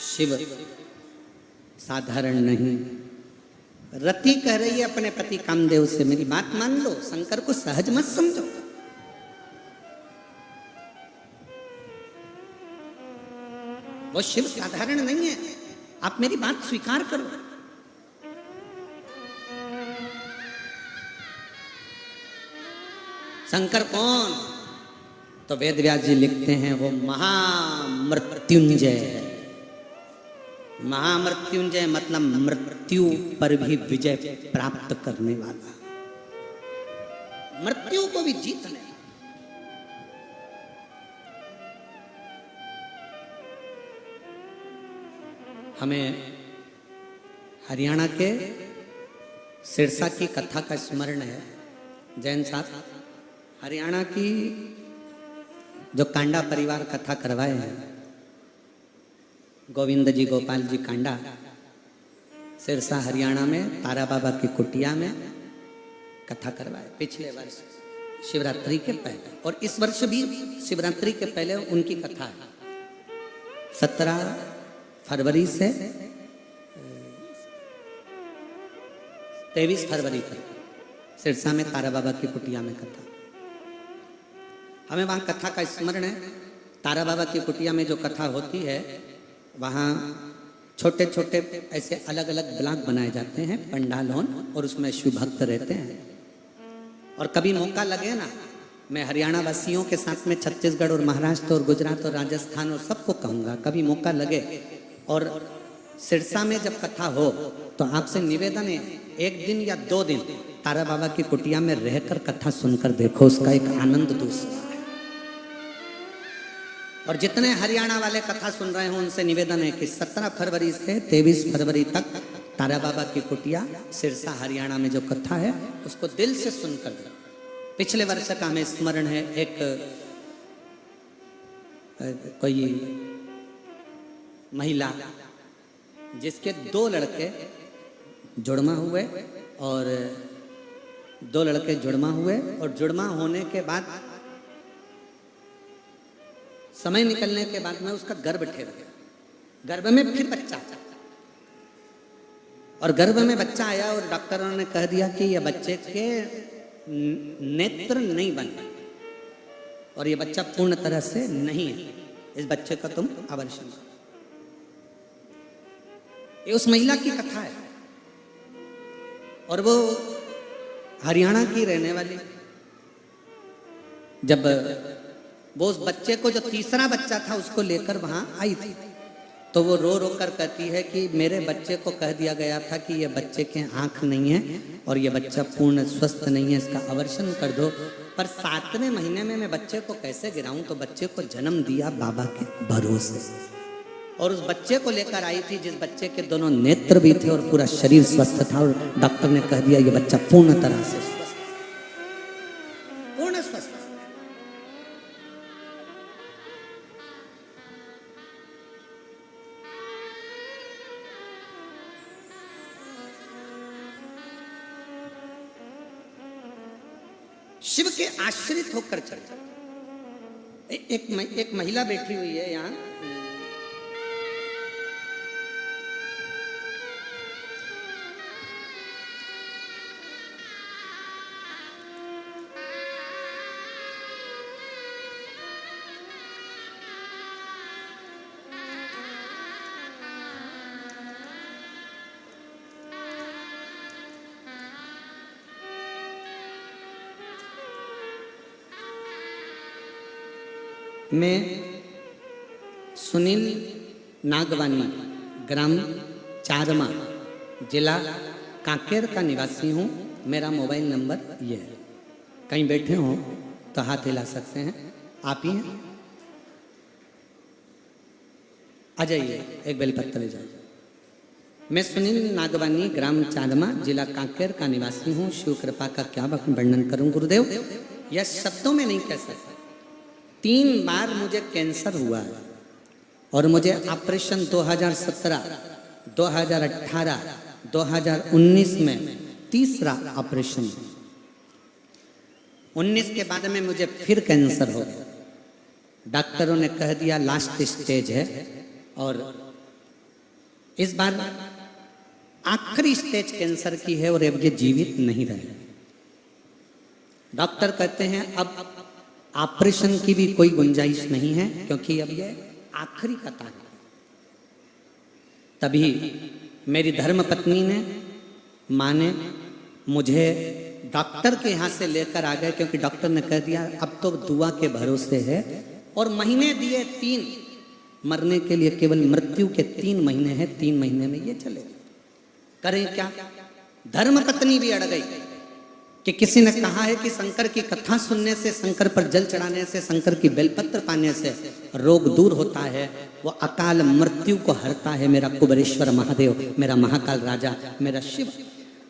शिव साधारण नहीं। रति कह रही है अपने पति कामदेव से, मेरी बात मान लो, शंकर को सहज मत समझो। वो शिव साधारण नहीं है, आप मेरी बात स्वीकार करो। शंकर कौन? तो वेद व्यास जी लिखते हैं वो महामृत्युंजय है। महामृत्युंजय मतलब मृत्यु पर भी विजय प्राप्त करने वाला, मृत्यु को भी जीतने। हमें हरियाणा के सिरसा की कथा का स्मरण है। जैन साहब हरियाणा की जो कांडा परिवार कथा करवाए हैं, गोविंद जी गोपाल जी कांडा, सिरसा हरियाणा में तारा बाबा की कुटिया में कथा करवाए पिछले वर्ष शिवरात्रि के पहले, और इस वर्ष भी शिवरात्रि के पहले उनकी कथा है। 17 फरवरी से 23 फरवरी तक सिरसा में तारा बाबा की कुटिया में कथा। हमें वहाँ कथा का स्मरण है। तारा बाबा की कुटिया में जो कथा होती है, वहाँ छोटे छोटे ऐसे अलग अलग ब्लॉक बनाए जाते हैं, पंडाल होन, और उसमें शिव भक्त रहते हैं। और कभी मौका लगे ना, मैं हरियाणा वासियों के साथ में छत्तीसगढ़ और महाराष्ट्र और गुजरात और राजस्थान और सबको कहूँगा, कभी मौका लगे और सिरसा में जब कथा हो तो आपसे निवेदन है, 1 दिन या 2 दिन तारा बाबा की कुटिया में रहकर कथा सुनकर देखो, उसका एक आनंद दूसरा है। और जितने हरियाणा वाले कथा सुन रहे हो उनसे निवेदन है कि 17 फरवरी से 23 फरवरी तक तारा बाबा की कुटिया सिरसा हरियाणा में जो कथा है उसको दिल से सुनकर दो। पिछले वर्ष का हमें स्मरण है, एक कोई महिला जिसके 2 लड़के जुड़वा हुए, और 2 लड़के जुड़वा हुए, और जुड़वा होने के बाद समय निकलने के बाद में उसका गर्भ ठहर गया। गर्भ में फिर बच्चा, और गर्भ में बच्चा आया और डॉक्टरों ने कह दिया कि ये बच्चे के नेत्र नहीं बने और ये बच्चा पूर्ण तरह से नहीं है, इस बच्चे का तुम अबॉर्शन करो। ये उस महिला की कथा है, और वो हरियाणा की रहने वाली। जब वो उस बच्चे को, जो तीसरा बच्चा था, उसको लेकर वहां आई थी, तो वो रो रो कर कहती है कि मेरे बच्चे को कह दिया गया था कि ये बच्चे के आंख नहीं है और ये बच्चा पूर्ण स्वस्थ नहीं है, इसका अबॉर्शन कर दो। पर 7वें महीने में मैं बच्चे को कैसे गिराऊं, तो बच्चे को जन्म दिया बाबा के भरोसे, और उस बच्चे को लेकर आई थी जिस बच्चे के दोनों नेत्र भी थे और पूरा शरीर स्वस्थ था, और डॉक्टर ने कह दिया ये बच्चा पूर्ण तरह से स्वस्थ, पूर्ण स्वस्थ। शिव के आश्रित होकर चले। एक महिला बैठी हुई है यहाँ, मैं सुनील नागवानी, ग्राम चारमा, जिला कांकेर का निवासी हूँ। मेरा मोबाइल नंबर ये है। कहीं बैठे हो तो हाथ हिला सकते हैं, आप ही हैं। आ जाइए, एक बेलपत्र ले जाइए। मैं सुनील नागवानी, ग्राम चारमा, जिला कांकेर का निवासी हूँ। शिव कृपा का क्या वर्णन करूं गुरुदेव, यह शब्दों में नहीं कह सकता। 3 बार मुझे कैंसर हुआ है और मुझे ऑपरेशन 2017, 2018, 2019 में तीसरा ऑपरेशन। 19 के बाद में मुझे फिर कैंसर हो गया। डॉक्टरों ने कह दिया लास्ट स्टेज है और इस बार आखिरी स्टेज कैंसर की है और अब ये जीवित नहीं रहे। डॉक्टर कहते हैं अब ऑपरेशन की भी कोई गुंजाइश नहीं है क्योंकि अब ये आखिरी कतार है। तभी मेरी धर्मपत्नी ने, माँ ने मुझे डॉक्टर के यहाँ से लेकर आ गए क्योंकि डॉक्टर ने कह दिया अब तो दुआ के भरोसे है। और महीने दिए 3, मरने के लिए केवल मृत्यु के 3 महीने हैं। 3 महीने में ये चले। करें क्या? धर्मपत्नी भी अड़ गई कि किसी ने कहा है कि शंकर की कथा सुनने से, शंकर पर जल चढ़ाने से, शंकर की बेलपत्र पाने से रोग दूर होता है, वो अकाल मृत्यु को हरता है। मेरा कुबेरेश्वर महादेव, मेरा महाकाल राजा, मेरा शिव।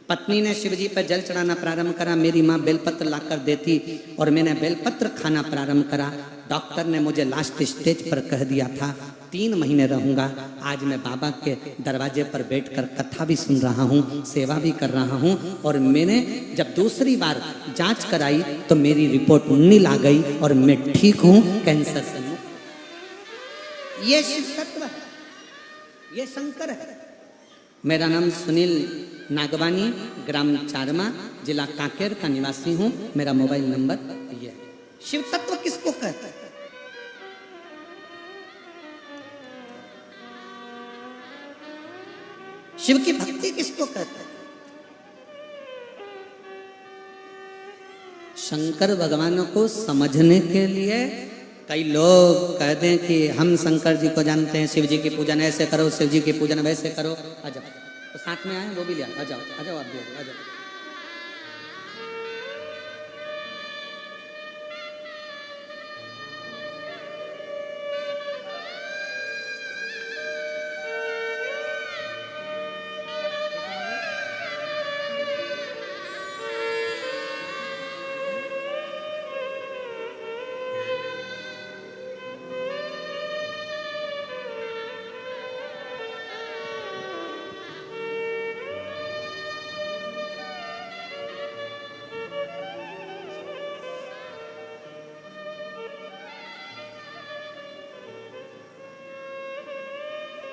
पत्नी ने शिव जी पर जल चढ़ाना प्रारंभ करा। मेरी माँ बेलपत्र लाकर देती और मैंने बेलपत्र खाना प्रारंभ करा। डॉक्टर ने मुझे लास्ट स्टेज पर कह दिया था 3 महीने रहूंगा। आज मैं बाबा के दरवाजे पर बैठकर कथा भी सुन रहा हूँ, सेवा भी कर रहा हूँ। और मैंने जब दूसरी बार जांच कराई तो मेरी रिपोर्ट नील आ गई और मैं ठीक हूँ कैंसर से। ये शिव तत्व है, ये शंकर है। मेरा नाम सुनील नागवानी, ग्राम चारमा, जिला कांकेर का निवासी हूँ। मेरा मोबाइल नंबर ये है। शिव तत्व किसको कहते हैं? शिव की भक्ति किसको कहते हैं? शंकर भगवान को समझने के लिए कई लोग कहते हैं कि हम शंकर जी को जानते हैं, शिव जी की पूजन ऐसे करो, शिव जी की पूजन वैसे करो। आ जाओ तो साथ में आए, वो भी ले आ जाओ, आ जाओ आप भी आ जाओ।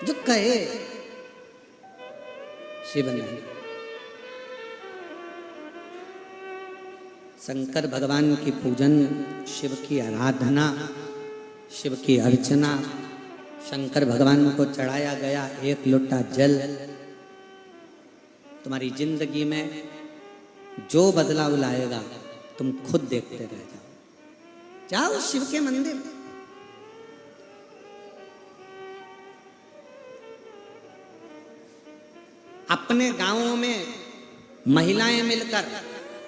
जो कहे शिव नहीं। शंकर भगवान की पूजन, शिव की आराधना, शिव की अर्चना, शंकर भगवान को चढ़ाया गया 1 लोटा जल, तुम्हारी जिंदगी में जो बदलाव लाएगा तुम खुद देखते रह जाओ। जाओ शिव के मंदिर, अपने गांवों में महिलाएं मिलकर,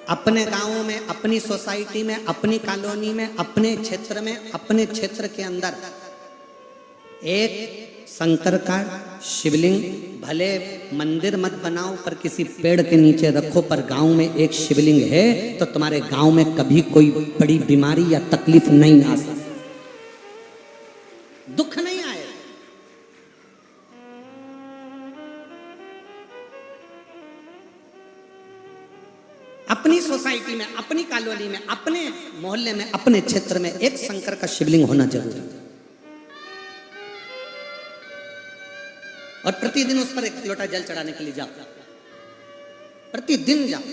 अपने गांवों में, अपनी सोसाइटी में, अपनी कॉलोनी में, अपने क्षेत्र में, अपने क्षेत्र के अंदर एक शंकर का शिवलिंग, भले मंदिर मत बनाओ पर किसी पेड़ के नीचे रखो, पर गांव में एक शिवलिंग है तो तुम्हारे गांव में कभी कोई बड़ी बीमारी या तकलीफ नहीं आ सकती, दुख नहीं आए। अपनी सोसाइटी में, अपनी कॉलोनी में, अपने मोहल्ले में, अपने क्षेत्र में एक शंकर का शिवलिंग होना जरूरी है। और प्रतिदिन उस पर एक लोटा जल चढ़ाने के लिए जाओ, प्रतिदिन जाओ।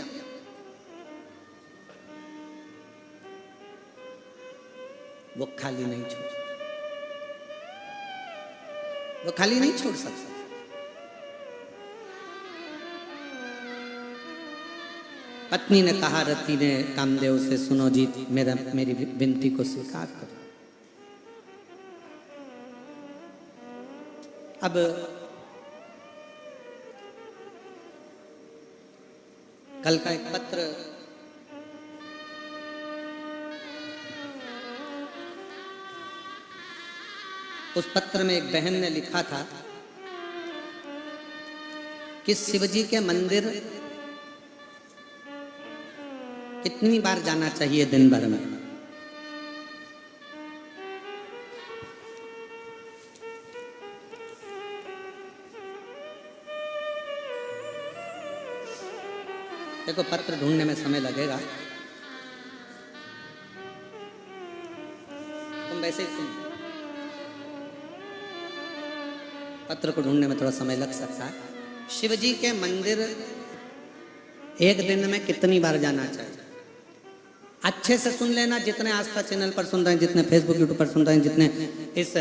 वो खाली नहीं छोड़, वो खाली नहीं छोड़ सकता। पत्नी ने कहा, रति ने कामदेव से, सुनो जी, मेरी विनती को स्वीकार करो। अब कल का एक पत्र उस पत्र में एक बहन ने लिखा था कि शिवजी के मंदिर कितनी बार जाना चाहिए दिन भर में। देखो, पत्र ढूंढने में समय लगेगा, तुम वैसे ही सुनो। पत्र को ढूंढने में थोड़ा समय लग सकता है। शिवजी के मंदिर एक दिन में कितनी बार जाना चाहिए? अच्छे से सुन लेना, जितने आस्था चैनल पर सुन रहे हैं, जितने फेसबुक यूट्यूब पर सुन रहे हैं, जितने इस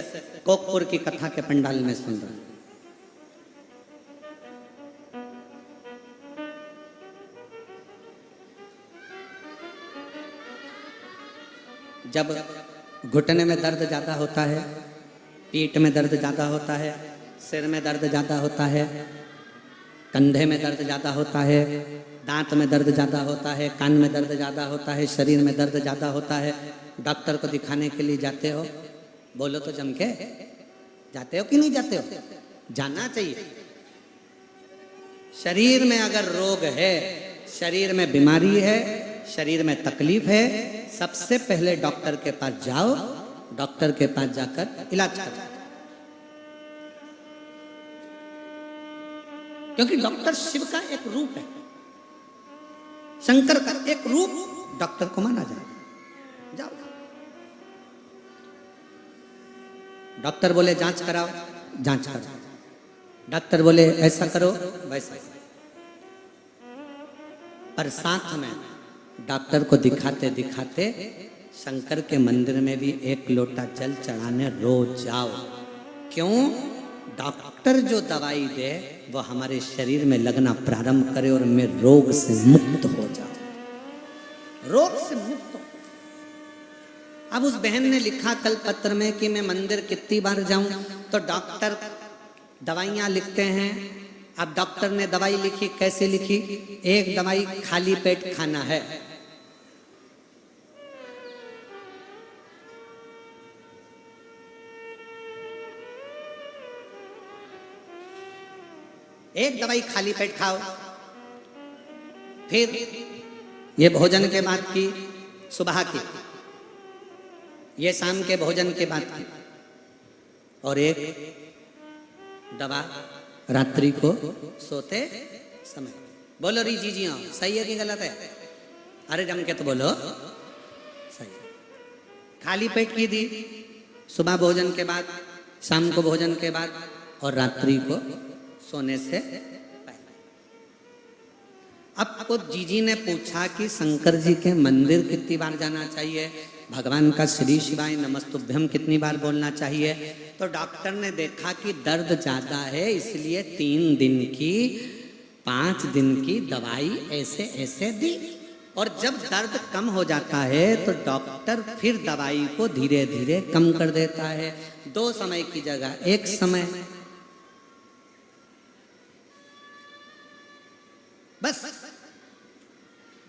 कोकपुर की कथा के पंडाल में सुन रहे हैं। जब घुटने में दर्द ज्यादा होता है, पीठ में दर्द ज्यादा होता है, सिर में दर्द ज्यादा होता है, कंधे में दर्द ज्यादा होता है, दांत में दर्द ज्यादा होता है, कान में दर्द ज्यादा होता है, शरीर में दर्द ज्यादा होता है, डॉक्टर को दिखाने के लिए जाते हो? बोलो तो जम के, जाते हो कि नहीं जाते हो? जाना चाहिए। शरीर में अगर रोग है, शरीर में बीमारी है, शरीर में तकलीफ है, सबसे पहले डॉक्टर के पास जाओ, डॉक्टर के पास जाकर इलाज करो। क्योंकि डॉक्टर शिव का एक रूप है, शंकर का एक रूप डॉक्टर को माना जाए। जाओ, डॉक्टर बोले जांच कराओ, जांच करो। डॉक्टर बोले ऐसा करो, वैसा। पर साथ में डॉक्टर को दिखाते दिखाते शंकर के मंदिर में भी एक लोटा जल चढ़ाने रोज जाओ। क्यों? डॉक्टर जो दवाई दे वो हमारे शरीर में लगना प्रारंभ करे और मैं रोग से मुक्त हो जाऊं, रोग से मुक्त हो। अब उस बहन ने लिखा कल पत्र में कि मैं मंदिर कितनी बार जाऊं, तो डॉक्टर दवाइयां लिखते हैं। अब डॉक्टर ने दवाई लिखी, कैसे लिखी? एक दवाई खाली पेट खाना है, एक दवाई खाली पेट खाओ। फिर ये भोजन के बाद की, सुबह की, ये शाम के भोजन के बाद की, और एक दवा रात्रि को सोते समय। बोलो री जी हाँ, सही है कि गलत है? अरे जम के तो बोलो सही। खाली पेट की दी, सुबह भोजन के बाद, शाम को भोजन के बाद, और रात्रि को सोने से पहले। अब को जीजी ने पूछा कि शंकर जी के मंदिर कितनी बार जाना चाहिए, भगवान का श्री शिवाय नमस्तुभ्यम कितनी बार बोलना चाहिए? तो डॉक्टर ने देखा कि दर्द ज्यादा है, इसलिए 3 दिन की, 5 दिन की दवाई ऐसे ऐसे दी। और जब दर्द कम हो जाता है तो डॉक्टर फिर दवाई को धीरे धीरे कम कर देता है। 2 समय की जगह 1 समय, बस।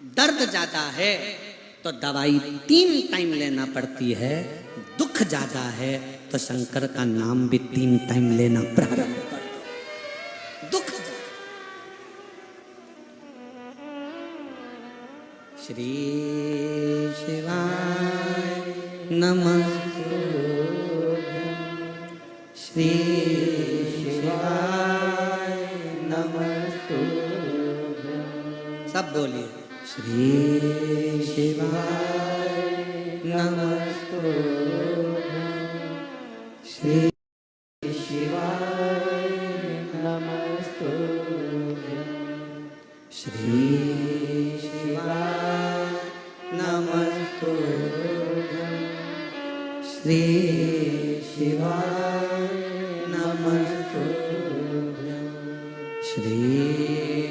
दर्द ज्यादा है तो दवाई 3 टाइम लेना पड़ती है, दुख ज्यादा है तो शंकर का नाम भी 3 टाइम लेना प्रारंभ कर। दुख श्री शिवाय नमस्तुभ्यं, श्री शिवाय नमस्तुभ्यं। सब बोलिए, श्री शिवाय नमस्तुभ्यं श्री शिवाय नमस्तुभ्यं श्री शिवाय नमस्तुभ्यं श्री शिवाय नमस्तुभ्यं श्री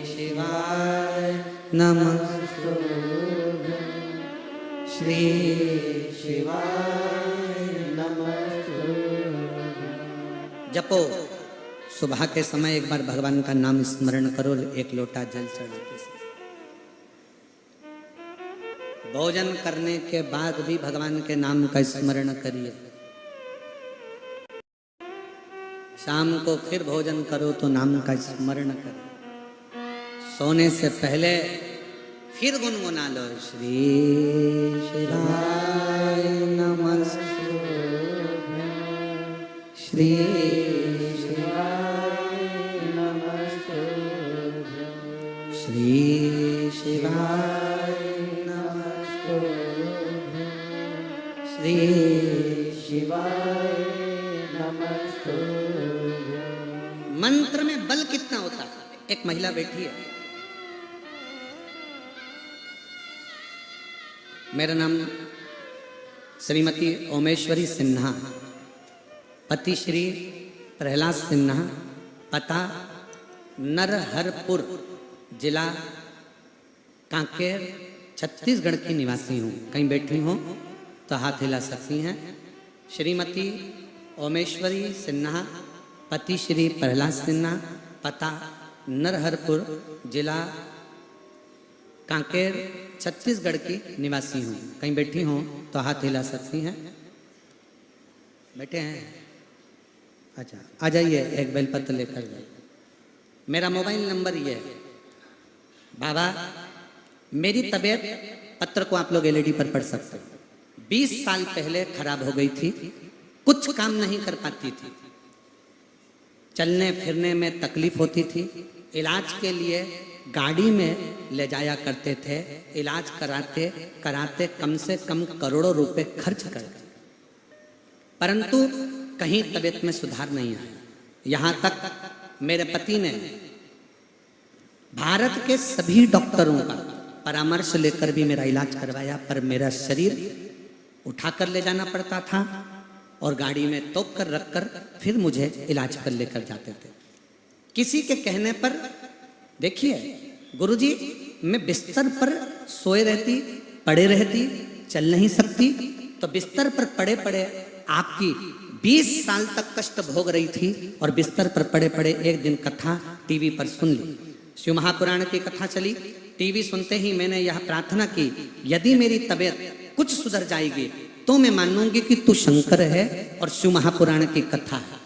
शिवाय नमस्तुभ्यं श्री शिवाय नमस्तुभ्यं। जपो, सुबह के समय एक बार भगवान का नाम स्मरण करो, एक लोटा जल चढ़ाते समय। भोजन करने के बाद भी भगवान के नाम का स्मरण करिए। शाम को फिर भोजन करो तो नाम का स्मरण करो। सोने से पहले फिर गुनगुना लो, श्री शिवाय नमस्तुभ्यं श्री शिवाय नमस्तुभ्यं श्री शिवाय नमस्तुभ्यं श्री शिवाय नमस्तुभ्यं। मंत्र में बल कितना होता है? एक महिला बैठी है, मेरा नाम श्रीमती ओमेश्वरी सिन्हा, पति श्री प्रहलाद सिन्हा, पता नरहरपुर, जिला कांकेर, छत्तीसगढ़ की निवासी हूँ। कहीं बैठी हूँ तो हाथ हिला सकती हैं। श्रीमती ओमेश्वरी सिन्हा, पति श्री प्रहलाद सिन्हा, पता नरहरपुर, जिला कांकेर, छत्तीसगढ़ की निवासी हूँ। कहीं बैठी हूँ तो हाथ हिला सकती हैं। बैठे हैं? अच्छा, आ जाइए, एक बेलपत्र लेकर जाइए। मेरा मोबाइल नंबर ये है। बाबा, मेरी तबीयत, पत्र को आप लोग एलईडी पर पढ़ सकते हो, 20 साल पहले खराब हो गई थी। कुछ काम नहीं कर पाती थी, चलने फिरने में तकलीफ होती थी। इलाज के लिए गाड़ी में ले जाया करते थे। इलाज कराते कराते कम से कम करोड़ों रुपए खर्च कर गए, परंतु कहीं तबीयत में सुधार नहीं आया। यहाँ तक मेरे पति ने भारत के सभी डॉक्टरों का परामर्श लेकर भी मेरा इलाज करवाया, पर मेरा शरीर उठाकर ले जाना पड़ता था और गाड़ी में तोप कर रखकर फिर मुझे इलाज कर लेकर जाते थे। किसी के कहने पर, देखिए गुरुजी, मैं बिस्तर पर सोए रहती, पड़े रहती, चल नहीं सकती, तो बिस्तर पर पड़े पड़े आपकी 20 साल तक कष्ट भोग रही थी और बिस्तर पर पड़े पड़े एक दिन कथा टीवी पर सुन ली। शिव महापुराण की कथा चली। टीवी सुनते ही मैंने यह प्रार्थना की, यदि मेरी तबीयत कुछ सुधर जाएगी तो मैं मानूंगी कि तू शंकर है और शिव महापुराण की कथा है।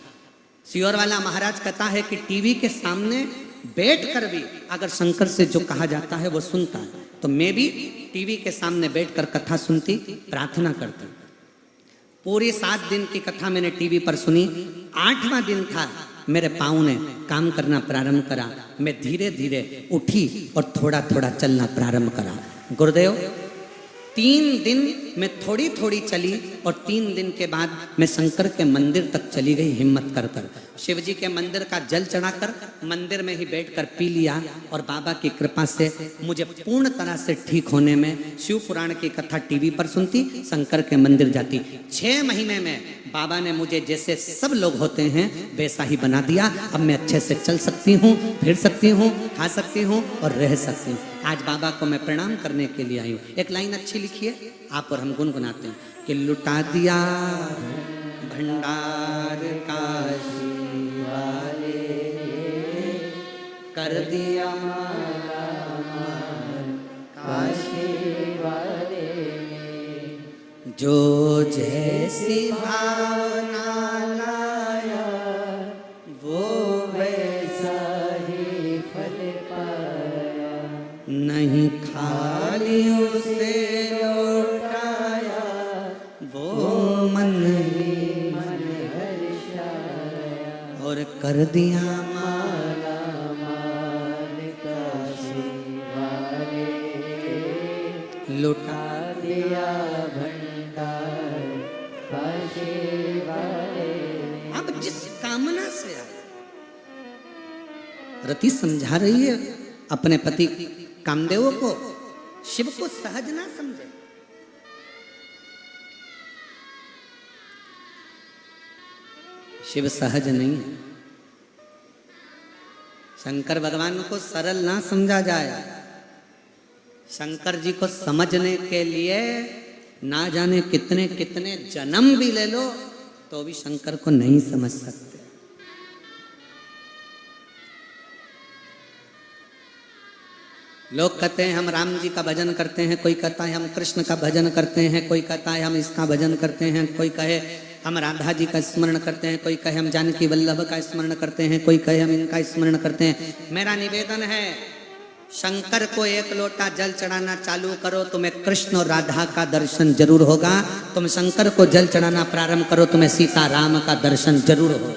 सियोर वाला महाराज कहता है कि टीवी के सामने बैठकर भी अगर शंकर से जो कहा जाता है वो सुनता है, तो मैं भी टीवी के सामने बैठकर कथा सुनती, प्रार्थना करती। पूरी 7 दिन की कथा मैंने टीवी पर सुनी। 8वां दिन था, मेरे पाँव ने काम करना प्रारंभ करा। मैं धीरे धीरे उठी और थोड़ा थोड़ा चलना प्रारंभ करा। गुरुदेव, 3 दिन में थोड़ी थोड़ी चली और 3 दिन के बाद मैं शंकर के मंदिर तक चली गई हिम्मत कर कर। शिव जी के मंदिर का जल चढ़ाकर मंदिर में ही बैठकर पी लिया और बाबा की कृपा से मुझे पूर्ण तरह से ठीक होने में, शिव पुराण की कथा टीवी पर सुनती, शंकर के मंदिर जाती। 6 महीने में बाबा ने मुझे जैसे सब लोग होते हैं वैसा ही बना दिया। अब मैं अच्छे से चल सकती हूँ, फिर सकती हूँ, खा सकती हूँ और रह सकती हूँ। आज बाबा को मैं प्रणाम करने के लिए आई हूँ। एक लाइन अच्छी लिखी है, आप और हम गुनगुनाते हैं कि लुटा दिया भंडार काशी वाले, कर दिया माला माल काशी वाले, जो जैसी भावना लाया वो वैसा ही फल पाया, नहीं खाली उसे लौटाया वो मन ही मन हर्षाया, और कर दिया माला माल काशी वाले, रति समझा रही है अपने पति कामदेव को, शिव को सहज ना समझे। शिव सहज नहीं है। शंकर भगवान को सरल ना समझा जाए। शंकर जी को समझने के लिए ना जाने कितने कितने जन्म भी ले लो तो भी शंकर को नहीं समझ सकते। लोग कहते हैं हम राम जी का भजन करते हैं, कोई कहता है हम कृष्ण का भजन करते हैं, कोई कहता है हम इसका भजन करते हैं, कोई कहे हम राधा जी का स्मरण करते हैं, कोई कहे हम जानकी वल्लभ का स्मरण करते हैं, कोई कहे हम इनका स्मरण करते हैं। मेरा निवेदन है, शंकर को एक लोटा जल चढ़ाना चालू करो, तुम्हें कृष्ण और राधा का दर्शन जरूर होगा। तुम शंकर को जल चढ़ाना प्रारंभ करो, तुम्हें सीता राम का दर्शन जरूर होगा।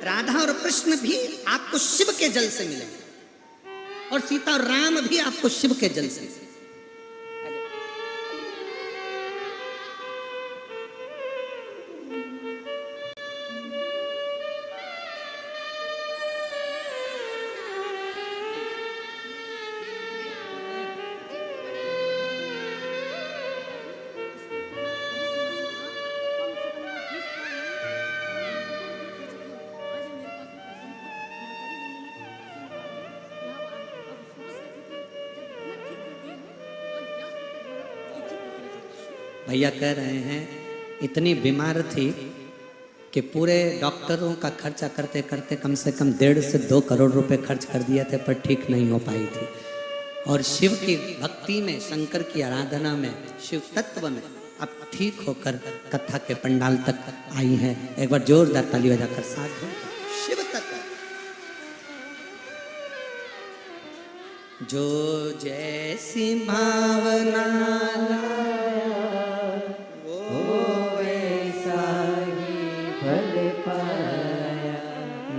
राधा और कृष्ण भी आपको शिव के जल से मिलेंगे और सीता और राम भी आपको शिव के जल से। भैया कह रहे हैं इतनी बीमार थी कि पूरे डॉक्टरों का खर्चा करते करते कम से कम 1.5 से 2 करोड़ रुपए खर्च कर दिए थे, पर ठीक नहीं हो पाई थी। और शिव की भक्ति में, शंकर की आराधना में, शिव तत्व में अब ठीक होकर कथा के पंडाल तक आई है। एक बार जोरदार ताली बजाकर साथ हो। शिव तत्व जो जैसी भावना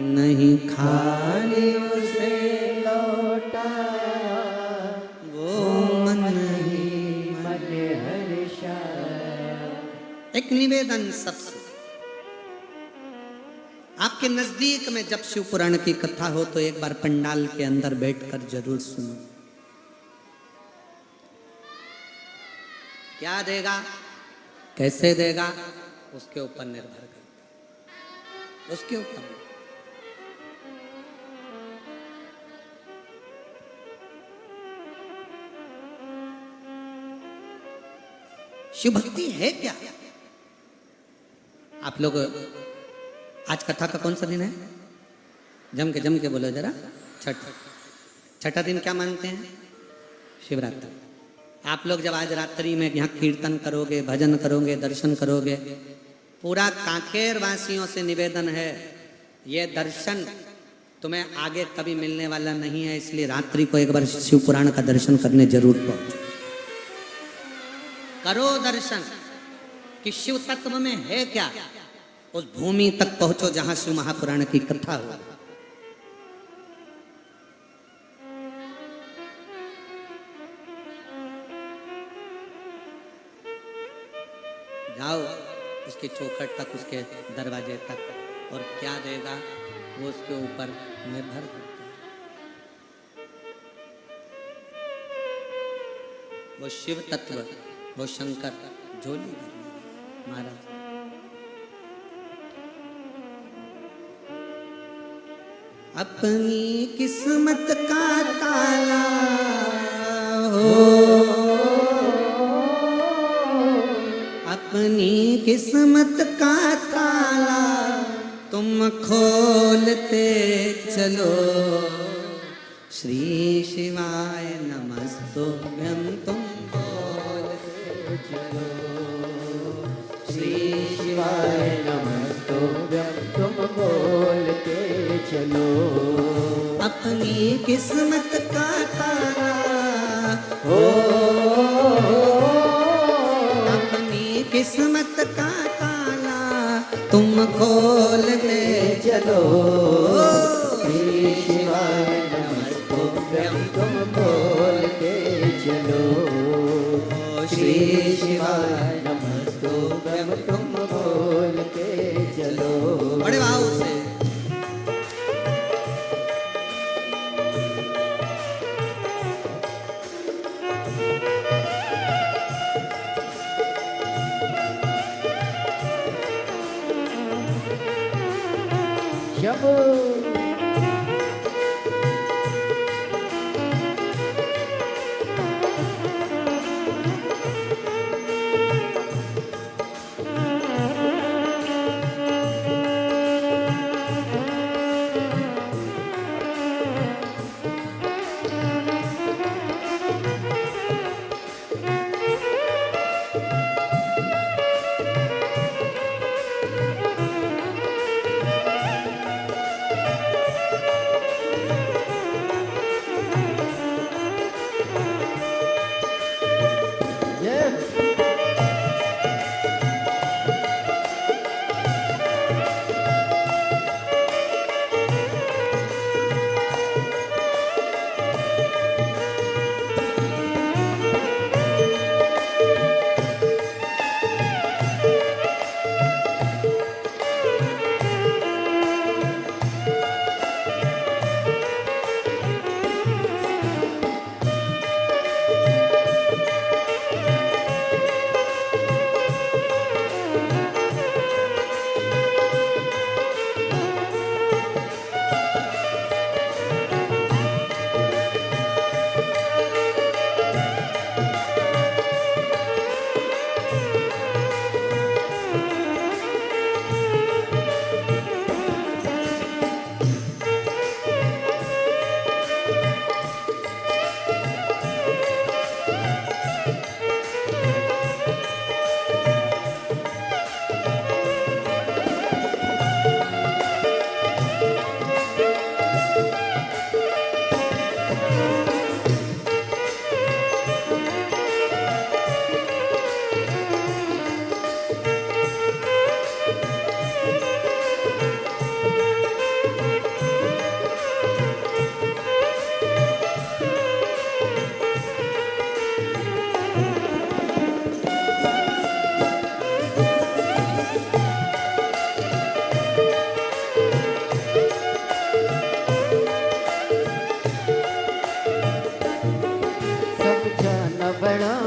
नहीं खाली उसे लौटाया, वो मन ही मन हर्षाया। एक निवेदन सबसे, आपके नजदीक में जब शिव पुराण की कथा हो तो एक बार पंडाल के अंदर बैठकर जरूर सुनो। क्या देगा, कैसे देगा, उसके ऊपर निर्भर करता, उसके ऊपर। शिव भक्ति है क्या? आप लोग आज कथा का कौन सा दिन है? जम के बोलो जरा। छठा दिन क्या मानते हैं? शिवरात्रि। आप लोग जब आज रात्रि में यहाँ कीर्तन करोगे, भजन करोगे, दर्शन करोगे, पूरा कांकेर वासियों से निवेदन है, ये दर्शन तुम्हें आगे कभी मिलने वाला नहीं है, इसलिए रात्रि को एक बार शिव पुराण का दर्शन करने जरूर पहुंचो। करो दर्शन कि शिव तत्व में है क्या। उस भूमि तक पहुंचो जहां शिव महापुराण की कथा हो। जाओ उसके चौखट तक, उसके दरवाजे तक, और क्या देगा वो उसके ऊपर निर्भर करता है। वो शिव तत्व, वो शंकर झोली महाराज। अपनी किस्मत का ताला हो, अपनी किस्मत का ताला तुम खोलते चलो। श्री शिवाय नमस्तुभ्यं तुम बोलते चलो। श्री शिवाय नमस्तुभ्यं तुम बोलते चलो। अपनी किस्मत का तारा हो, अपनी किस्मत का ताला तुम खोलते चलो। श्री शिवाय नमस्तुभ्यं तुम बोलते चलो। श्री शिवाय नमस्तुभ्यं तुम बोलते चलो। बड़े भाव से शंभू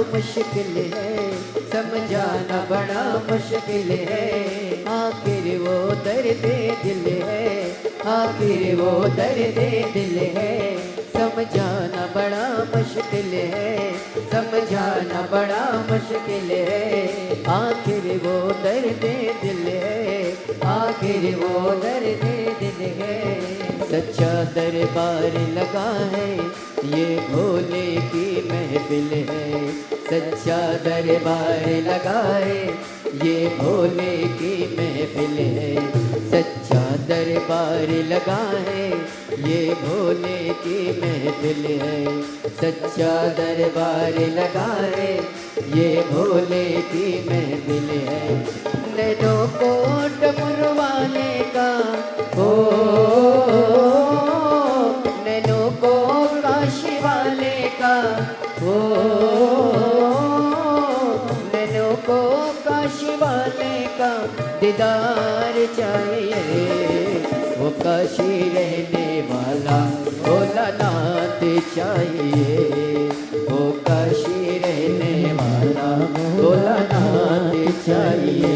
मुश्किल है, समझाना बड़ा मुश्किल है। आखिर वो दर्द दिल है, आखिर वो दर्द दिल है। समझाना बड़ा मुश्किल है, समझाना बड़ा मुश्किल है। आखिर वो दर्द दिल है, आखिर वो दर्द दिल है। सच्चा दरबार लगा है, ये भोले की महफिल है। सच्चा दरबार लगा है, ये भोले की महफिल है। सच्चा दरबार लगा है, ये भोले की महफिल है। सच्चा दरबार लगा है, ये भोले की महफिल है। नैनों को डमरू वाले का हो, नैनों को काशी वाले का हो, नैनों को काशी वाले का दीदार चाहिए। वो काशी रहने वाला भोलानाथ चाहिए। वो काशी रहने वाला भोलानाथ चाहिए।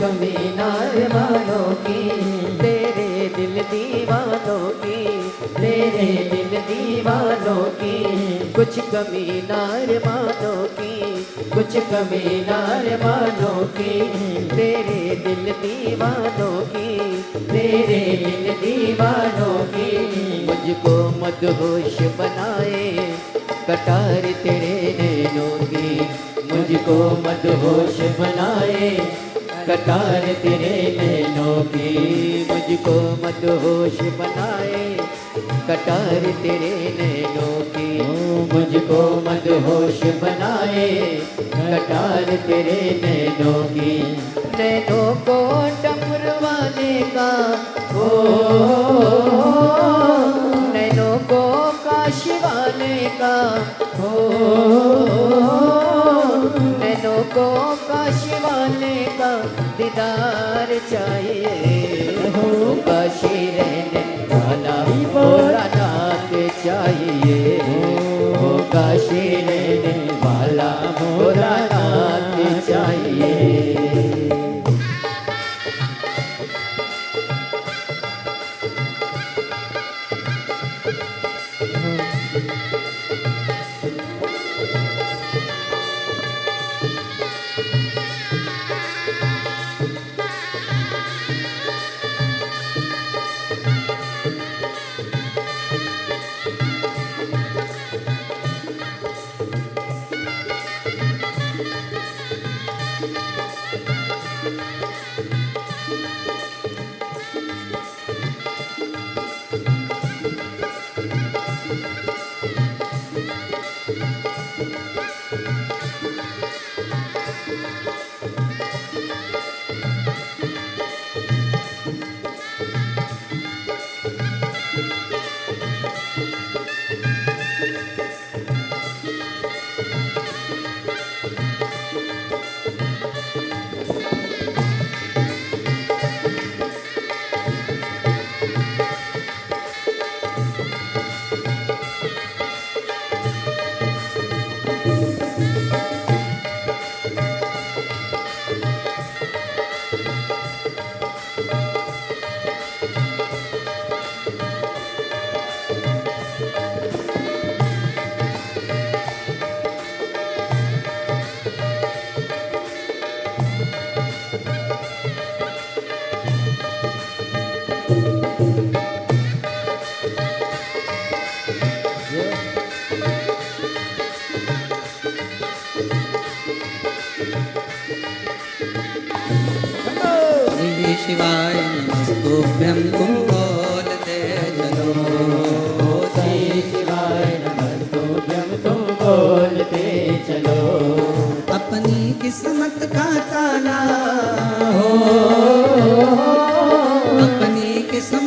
कमी नारमानों की, तेरे दिल दीवानों की, तेरे दिल दीवानों की, कुछ कमी नारमानों की, कुछ कमी नारमानों की, तेरे दिल दीवानों की, तेरे दिल दीवानों की, मुझको मदहोश बनाए कटार तेरे नैनों की, मुझको मदहोश बनाए कटार तेरे नैनों की, मुझको मदहोश बनाए कटार तेरे नैनों की, मुझको मदहोश बनाए कटार तेरे नैनों की, नैनों को डमरवाने का ओ, नैनों को काशवाने का हो, नैनों को काशवाने का दीदार चाहिए हो, काशी रहने वाला भोलानाथ चाहिए हो, काशी रहने वाला भोलानाथ चाहिए। श्री शिवाय नमस्तुभ्यं तुम बोलते चलो, श्री शिवाय नमस्तुभ्यं तुम बोलते चलो, अपनी किस्मत का ताला हो, अपनी किस्मत